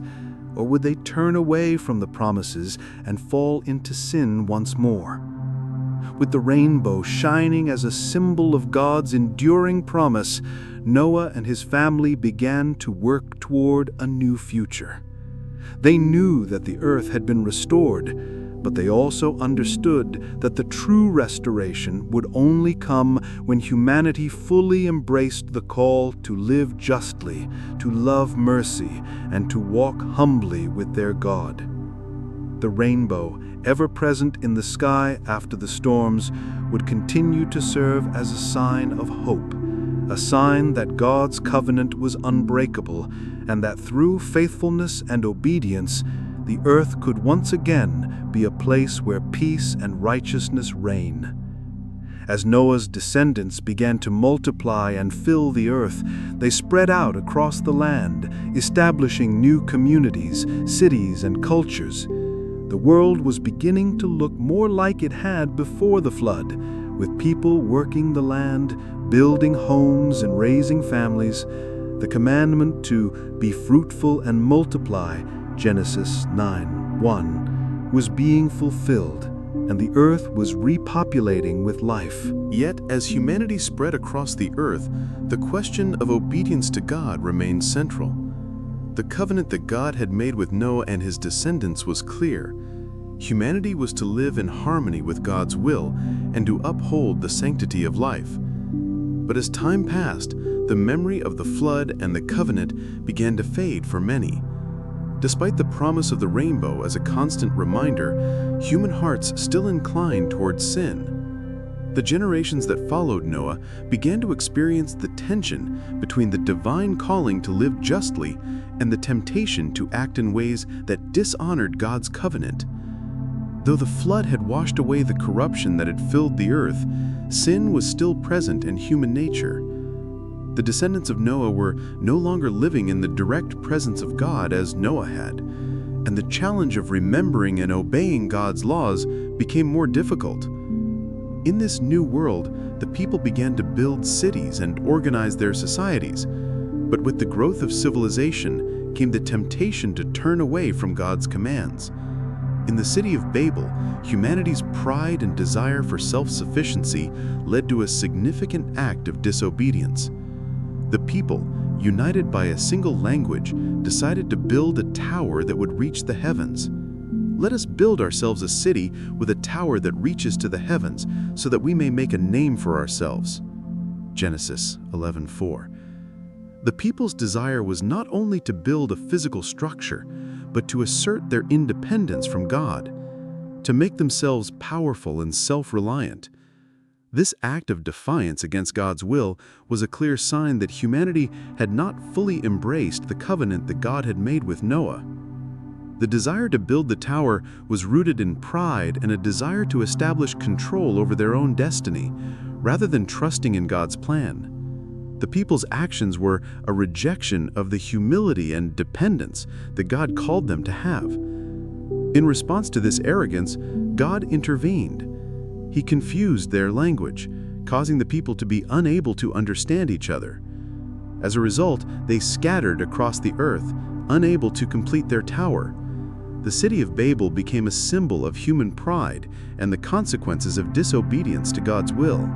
Or would they turn away from the promises and fall into sin once more? With the rainbow shining as a symbol of God's enduring promise, Noah and his family began to work toward a new future. They knew that the earth had been restored, but they also understood that the true restoration would only come when humanity fully embraced the call to live justly, to love mercy, and to walk humbly with their God. The rainbow, ever present in the sky after the storms, would continue to serve as a sign of hope, a sign that God's covenant was unbreakable, and that through faithfulness and obedience, the earth could once again be a place where peace and righteousness reign. As Noah's descendants began to multiply and fill the earth, they spread out across the land, establishing new communities, cities, and cultures. The world was beginning to look more like it had before the flood, with people working the land, building homes and raising families. The commandment to be fruitful and multiply, Genesis 9:1, was being fulfilled, and the earth was repopulating with life. Yet, as humanity spread across the earth, the question of obedience to God remained central. The covenant that God had made with Noah and his descendants was clear. Humanity was to live in harmony with God's will and to uphold the sanctity of life. But as time passed, the memory of the flood and the covenant began to fade for many. Despite the promise of the rainbow as a constant reminder, human hearts still inclined towards sin. The generations that followed Noah began to experience the tension between the divine calling to live justly and the temptation to act in ways that dishonored God's covenant. Though the flood had washed away the corruption that had filled the earth, sin was still present in human nature. The descendants of Noah were no longer living in the direct presence of God as Noah had, and the challenge of remembering and obeying God's laws became more difficult. In this new world, the people began to build cities and organize their societies, but with the growth of civilization came the temptation to turn away from God's commands. In the city of Babel, humanity's pride and desire for self-sufficiency led to a significant act of disobedience. The people, united by a single language, decided to build a tower that would reach the heavens. Let us build ourselves a city with a tower that reaches to the heavens, so that we may make a name for ourselves. Genesis 11:4. The people's desire was not only to build a physical structure, but to assert their independence from God, to make themselves powerful and self-reliant. This act of defiance against God's will was a clear sign that humanity had not fully embraced the covenant that God had made with Noah. The desire to build the tower was rooted in pride and a desire to establish control over their own destiny, rather than trusting in God's plan. The people's actions were a rejection of the humility and dependence that God called them to have. In response to this arrogance, God intervened. He confused their language, causing the people to be unable to understand each other. As a result, they scattered across the earth, unable to complete their tower. The city of Babel became a symbol of human pride and the consequences of disobedience to God's will.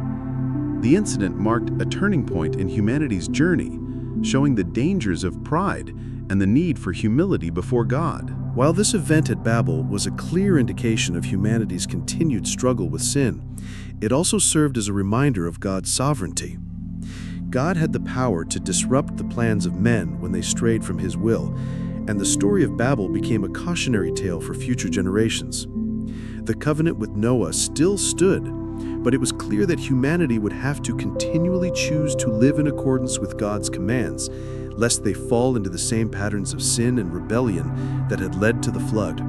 The incident marked a turning point in humanity's journey, showing the dangers of pride and the need for humility before God. While this event at Babel was a clear indication of humanity's continued struggle with sin, it also served as a reminder of God's sovereignty. God had the power to disrupt the plans of men when they strayed from His will, and the story of Babel became a cautionary tale for future generations. The covenant with Noah still stood, but it was clear that humanity would have to continually choose to live in accordance with God's commands, lest they fall into the same patterns of sin and rebellion that had led to the flood.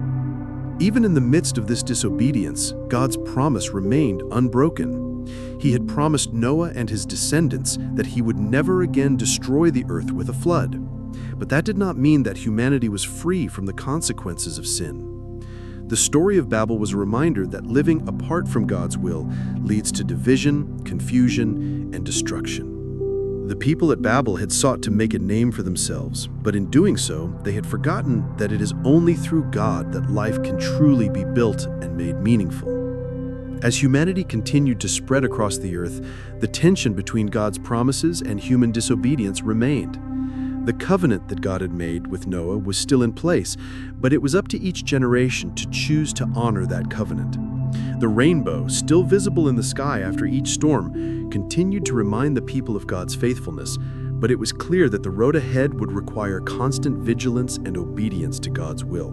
Even in the midst of this disobedience, God's promise remained unbroken. He had promised Noah and his descendants that He would never again destroy the earth with a flood. But that did not mean that humanity was free from the consequences of sin. The story of Babel was a reminder that living apart from God's will leads to division, confusion, and destruction. The people at Babel had sought to make a name for themselves, but in doing so, they had forgotten that it is only through God that life can truly be built and made meaningful. As humanity continued to spread across the earth, the tension between God's promises and human disobedience remained. The covenant that God had made with Noah was still in place, but it was up to each generation to choose to honor that covenant. The rainbow, still visible in the sky after each storm, continued to remind the people of God's faithfulness, but it was clear that the road ahead would require constant vigilance and obedience to God's will.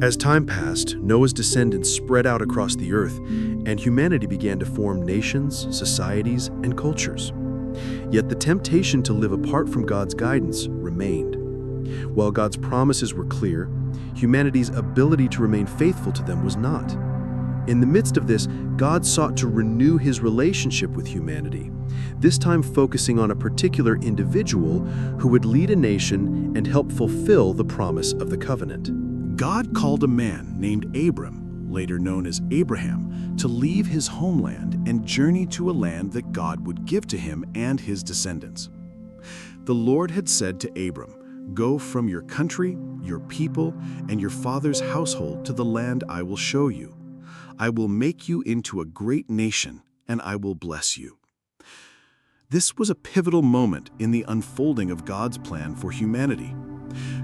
As time passed, Noah's descendants spread out across the earth, and humanity began to form nations, societies, and cultures. Yet the temptation to live apart from God's guidance remained. While God's promises were clear, humanity's ability to remain faithful to them was not. In the midst of this, God sought to renew His relationship with humanity, this time focusing on a particular individual who would lead a nation and help fulfill the promise of the covenant. God called a man named Abram, later known as Abraham, to leave his homeland and journey to a land that God would give to him and his descendants. The Lord had said to Abram, "Go from your country, your people, and your father's household to the land I will show you. I will make you into a great nation, and I will bless you." This was a pivotal moment in the unfolding of God's plan for humanity.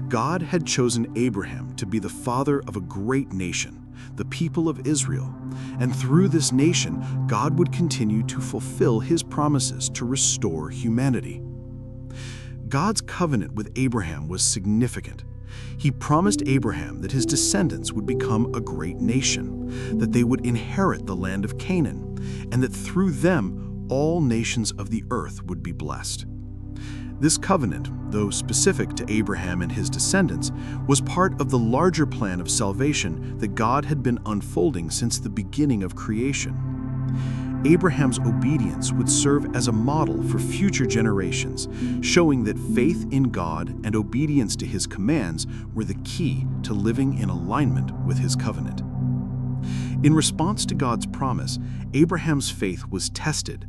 God had chosen Abraham to be the father of a great nation, the people of Israel, and through this nation, God would continue to fulfill His promises to restore humanity. God's covenant with Abraham was significant. He promised Abraham that his descendants would become a great nation, that they would inherit the land of Canaan, and that through them, all nations of the earth would be blessed. This covenant, though specific to Abraham and his descendants, was part of the larger plan of salvation that God had been unfolding since the beginning of creation. Abraham's obedience would serve as a model for future generations, showing that faith in God and obedience to His commands were the key to living in alignment with His covenant. In response to God's promise, Abraham's faith was tested.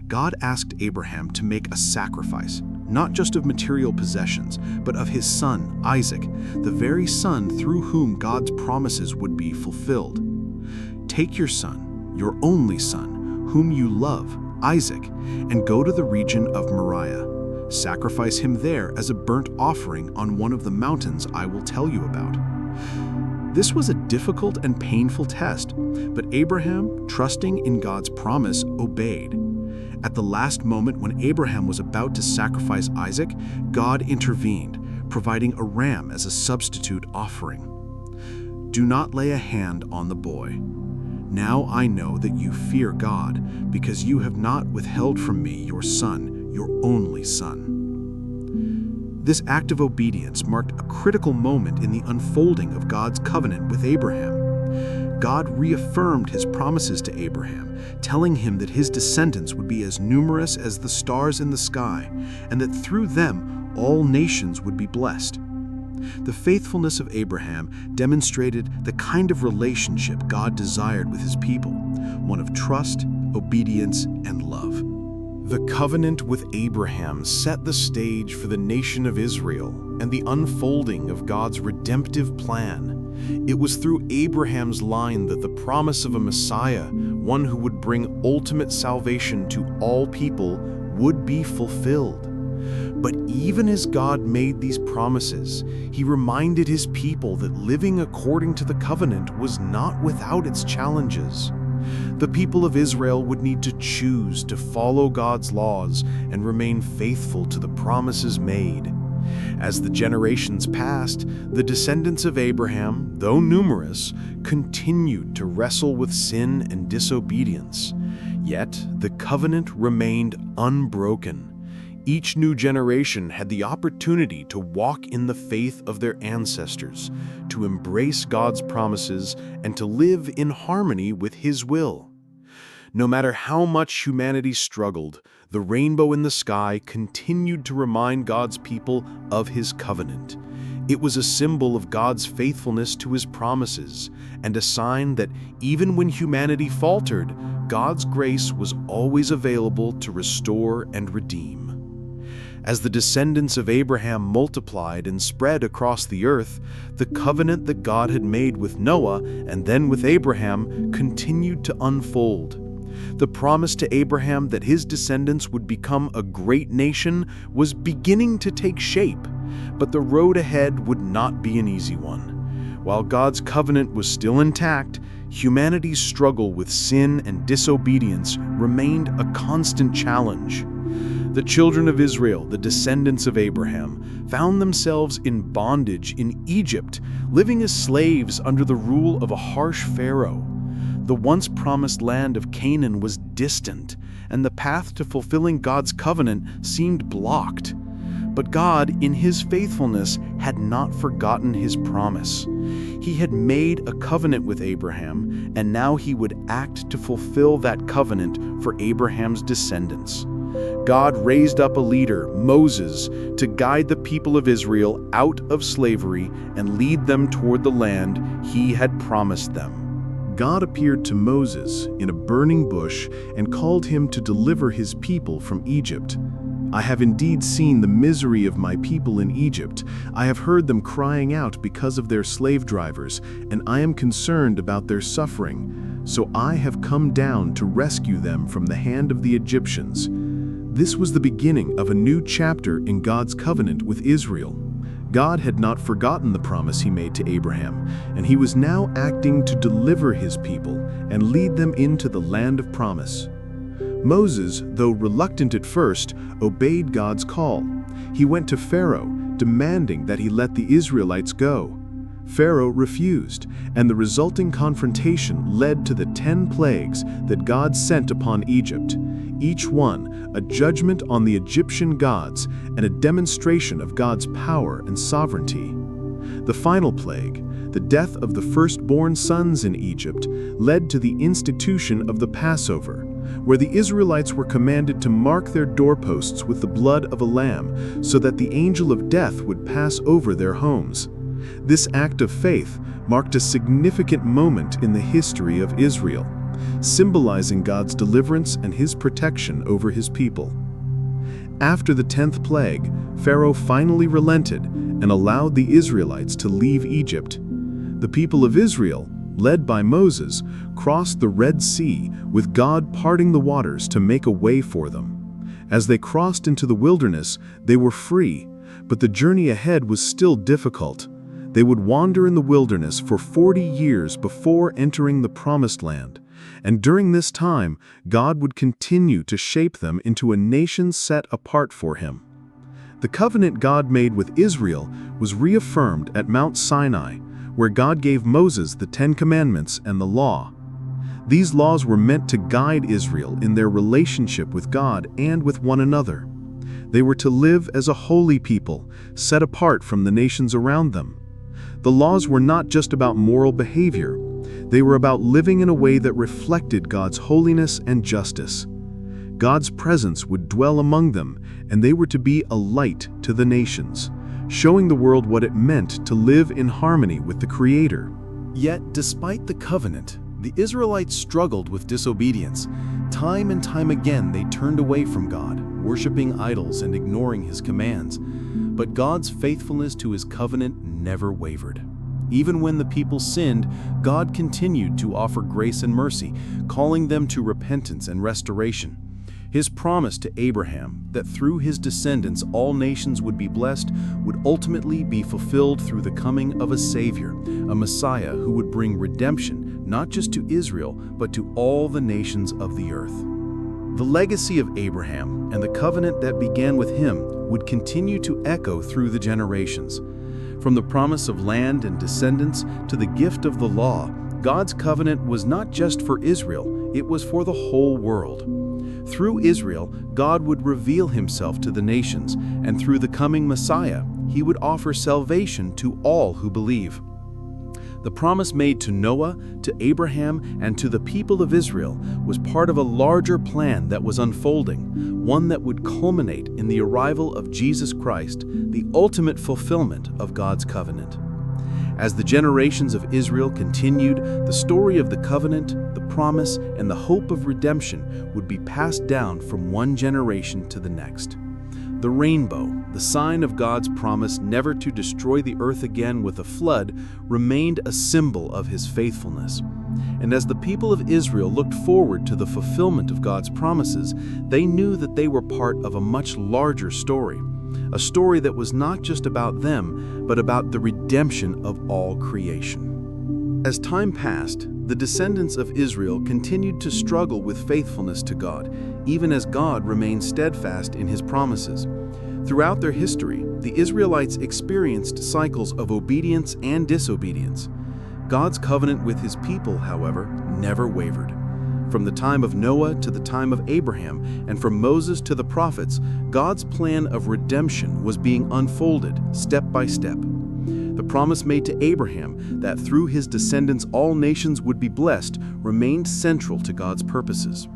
God asked Abraham to make a sacrifice, not just of material possessions, but of his son, Isaac, the very son through whom God's promises would be fulfilled. "Take your son, your only son, whom you love, Isaac, and go to the region of Moriah. Sacrifice him there as a burnt offering on one of the mountains I will tell you about." This was a difficult and painful test, but Abraham, trusting in God's promise, obeyed. At the last moment when Abraham was about to sacrifice Isaac, God intervened, providing a ram as a substitute offering. "Do not lay a hand on the boy. Now I know that you fear God, because you have not withheld from me your son, your only son." This act of obedience marked a critical moment in the unfolding of God's covenant with Abraham. God reaffirmed His promises to Abraham, telling him that his descendants would be as numerous as the stars in the sky, and that through them all nations would be blessed. The faithfulness of Abraham demonstrated the kind of relationship God desired with His people, one of trust, obedience, and love. The covenant with Abraham set the stage for the nation of Israel and the unfolding of God's redemptive plan. It was through Abraham's line that the promise of a Messiah, one who would bring ultimate salvation to all people, would be fulfilled. But even as God made these promises, he reminded his people that living according to the covenant was not without its challenges. The people of Israel would need to choose to follow God's laws and remain faithful to the promises made. As the generations passed, the descendants of Abraham, though numerous, continued to wrestle with sin and disobedience. Yet the covenant remained unbroken. Each new generation had the opportunity to walk in the faith of their ancestors, to embrace God's promises, and to live in harmony with His will. No matter how much humanity struggled, the rainbow in the sky continued to remind God's people of His covenant. It was a symbol of God's faithfulness to His promises, and a sign that even when humanity faltered, God's grace was always available to restore and redeem. As the descendants of Abraham multiplied and spread across the earth, the covenant that God had made with Noah and then with Abraham continued to unfold. The promise to Abraham that his descendants would become a great nation was beginning to take shape, but the road ahead would not be an easy one. While God's covenant was still intact, humanity's struggle with sin and disobedience remained a constant challenge. The children of Israel, the descendants of Abraham, found themselves in bondage in Egypt, living as slaves under the rule of a harsh Pharaoh. The once promised land of Canaan was distant, and the path to fulfilling God's covenant seemed blocked. But God, in His faithfulness, had not forgotten His promise. He had made a covenant with Abraham, and now He would act to fulfill that covenant for Abraham's descendants. God raised up a leader, Moses, to guide the people of Israel out of slavery and lead them toward the land He had promised them. God appeared to Moses in a burning bush and called him to deliver his people from Egypt. I have indeed seen the misery of my people in Egypt. I have heard them crying out because of their slave drivers, and I am concerned about their suffering. So I have come down to rescue them from the hand of the Egyptians. This was the beginning of a new chapter in God's covenant with Israel. God had not forgotten the promise He made to Abraham, and He was now acting to deliver His people and lead them into the land of promise. Moses, though reluctant at first, obeyed God's call. He went to Pharaoh, demanding that he let the Israelites go. Pharaoh refused, and the resulting confrontation led to the 10 plagues that God sent upon Egypt, each one a judgment on the Egyptian gods and a demonstration of God's power and sovereignty. The final plague, the death of the firstborn sons in Egypt, led to the institution of the Passover, where the Israelites were commanded to mark their doorposts with the blood of a lamb so that the angel of death would pass over their homes. This act of faith marked a significant moment in the history of Israel, symbolizing God's deliverance and His protection over His people. After the 10th plague, Pharaoh finally relented and allowed the Israelites to leave Egypt. The people of Israel, led by Moses, crossed the Red Sea, with God parting the waters to make a way for them. As they crossed into the wilderness, they were free, but the journey ahead was still difficult. They would wander in the wilderness for 40 years before entering the Promised Land, and during this time, God would continue to shape them into a nation set apart for Him. The covenant God made with Israel was reaffirmed at Mount Sinai, where God gave Moses the 10 Commandments and the law. These laws were meant to guide Israel in their relationship with God and with one another. They were to live as a holy people, set apart from the nations around them. The laws were not just about moral behavior. They were about living in a way that reflected God's holiness and justice. God's presence would dwell among them, and they were to be a light to the nations, showing the world what it meant to live in harmony with the Creator. Yet, despite the covenant, the Israelites struggled with disobedience. Time and time again, they turned away from God, worshiping idols and ignoring His commands. But God's faithfulness to His covenant never wavered. Even when the people sinned, God continued to offer grace and mercy, calling them to repentance and restoration. His promise to Abraham that through his descendants all nations would be blessed would ultimately be fulfilled through the coming of a Savior, a Messiah who would bring redemption not just to Israel, but to all the nations of the earth. The legacy of Abraham and the covenant that began with him would continue to echo through the generations. From the promise of land and descendants to the gift of the law, God's covenant was not just for Israel, it was for the whole world. Through Israel, God would reveal himself to the nations, and through the coming Messiah, he would offer salvation to all who believe. The promise made to Noah, to Abraham, and to the people of Israel was part of a larger plan that was unfolding, one that would culminate in the arrival of Jesus Christ, the ultimate fulfillment of God's covenant. As the generations of Israel continued, the story of the covenant, the promise, and the hope of redemption would be passed down from one generation to the next. The rainbow, the sign of God's promise never to destroy the earth again with a flood, remained a symbol of his faithfulness. And as the people of Israel looked forward to the fulfillment of God's promises, they knew that they were part of a much larger story, a story that was not just about them, but about the redemption of all creation. As time passed, the descendants of Israel continued to struggle with faithfulness to God, even as God remained steadfast in his promises. Throughout their history, the Israelites experienced cycles of obedience and disobedience. God's covenant with his people, however, never wavered. From the time of Noah to the time of Abraham, and from Moses to the prophets, God's plan of redemption was being unfolded step by step. The promise made to Abraham that through his descendants all nations would be blessed remained central to God's purposes.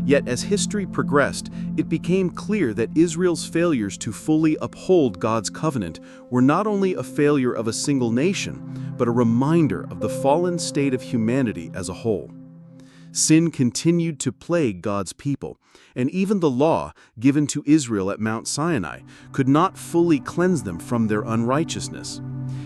Yet as history progressed, it became clear that Israel's failures to fully uphold God's covenant were not only a failure of a single nation, but a reminder of the fallen state of humanity as a whole. Sin continued to plague God's people, and even the law given to Israel at Mount Sinai could not fully cleanse them from their unrighteousness.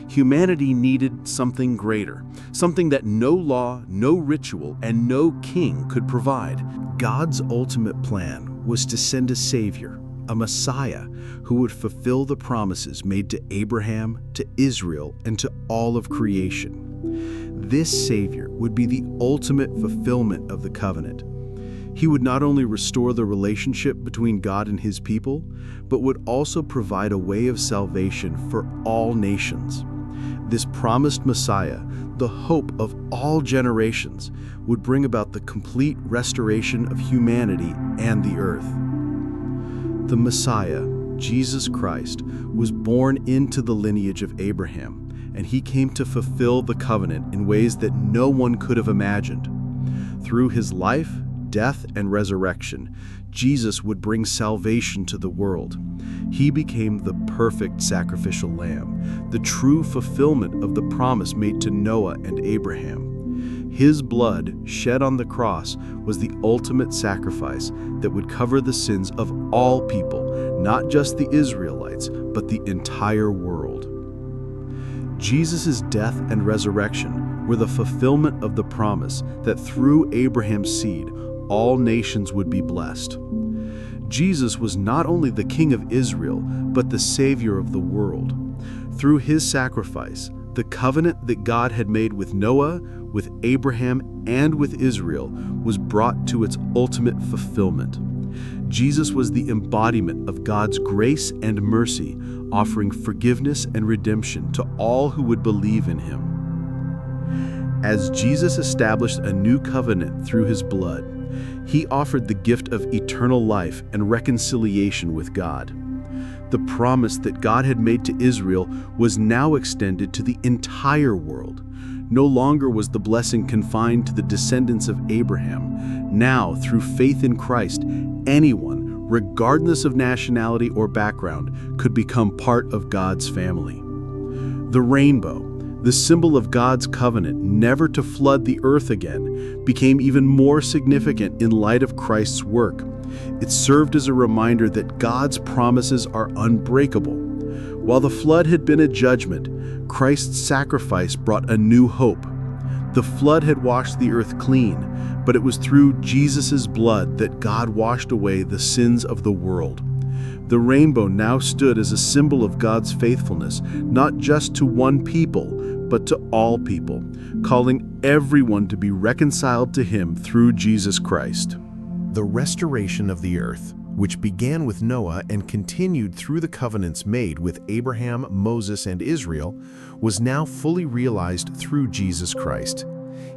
Humanity needed something greater, something that no law, no ritual, and no king could provide. God's ultimate plan was to send a Savior, a Messiah, who would fulfill the promises made to Abraham, to Israel, and to all of creation. This Savior would be the ultimate fulfillment of the covenant. He would not only restore the relationship between God and his people, but would also provide a way of salvation for all nations. This promised Messiah, the hope of all generations, would bring about the complete restoration of humanity and the earth. The Messiah, Jesus Christ, was born into the lineage of Abraham, and he came to fulfill the covenant in ways that no one could have imagined. Through his life, death, and resurrection, Jesus would bring salvation to the world. He became the perfect sacrificial lamb, the true fulfillment of the promise made to Noah and Abraham. His blood, shed on the cross, was the ultimate sacrifice that would cover the sins of all people, not just the Israelites, but the entire world. Jesus' death and resurrection were the fulfillment of the promise that through Abraham's seed, all nations would be blessed. Jesus was not only the King of Israel, but the Savior of the world. Through his sacrifice, the covenant that God had made with Noah, with Abraham, and with Israel was brought to its ultimate fulfillment. Jesus was the embodiment of God's grace and mercy, offering forgiveness and redemption to all who would believe in him. As Jesus established a new covenant through his blood, he offered the gift of eternal life and reconciliation with God. The promise that God had made to Israel was now extended to the entire world. No longer was the blessing confined to the descendants of Abraham. Now, through faith in Christ, anyone, regardless of nationality or background, could become part of God's family. The rainbow, the symbol of God's covenant never to flood the earth again, became even more significant in light of Christ's work. It served as a reminder that God's promises are unbreakable. While the flood had been a judgment, Christ's sacrifice brought a new hope. The flood had washed the earth clean, but it was through Jesus' blood that God washed away the sins of the world. The rainbow now stood as a symbol of God's faithfulness, not just to one people, but to all people, calling everyone to be reconciled to Him through Jesus Christ. The restoration of the earth, which began with Noah and continued through the covenants made with Abraham, Moses, and Israel, was now fully realized through Jesus Christ.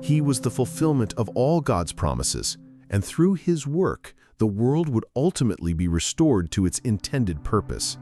He was the fulfillment of all God's promises, and through His work, the world would ultimately be restored to its intended purpose.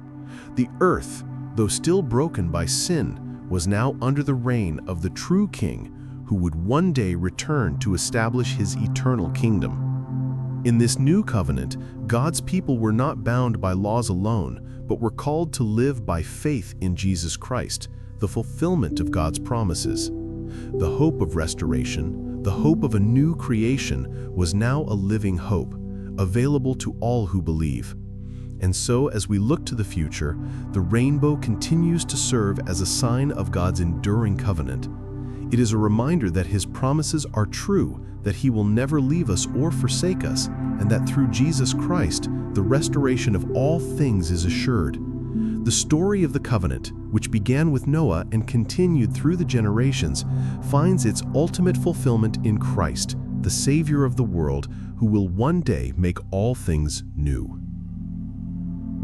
The earth, though still broken by sin, was now under the reign of the true King, who would one day return to establish His eternal kingdom. In this new covenant, God's people were not bound by laws alone, but were called to live by faith in Jesus Christ, the fulfillment of God's promises. The hope of restoration, the hope of a new creation, was now a living hope, available to all who believe. And so, as we look to the future, the rainbow continues to serve as a sign of God's enduring covenant. It is a reminder that His promises are true, that He will never leave us or forsake us, and that through Jesus Christ, the restoration of all things is assured. The story of the covenant, which began with Noah and continued through the generations, finds its ultimate fulfillment in Christ, the Savior of the world, who will one day make all things new.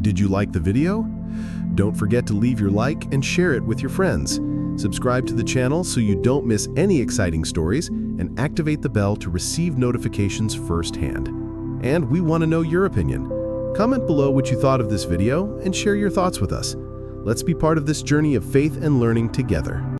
Did you like the video? Don't forget to leave your like and share it with your friends. Subscribe to the channel so you don't miss any exciting stories, and activate the bell to receive notifications firsthand. And we want to know your opinion. Comment below what you thought of this video and share your thoughts with us. Let's be part of this journey of faith and learning together.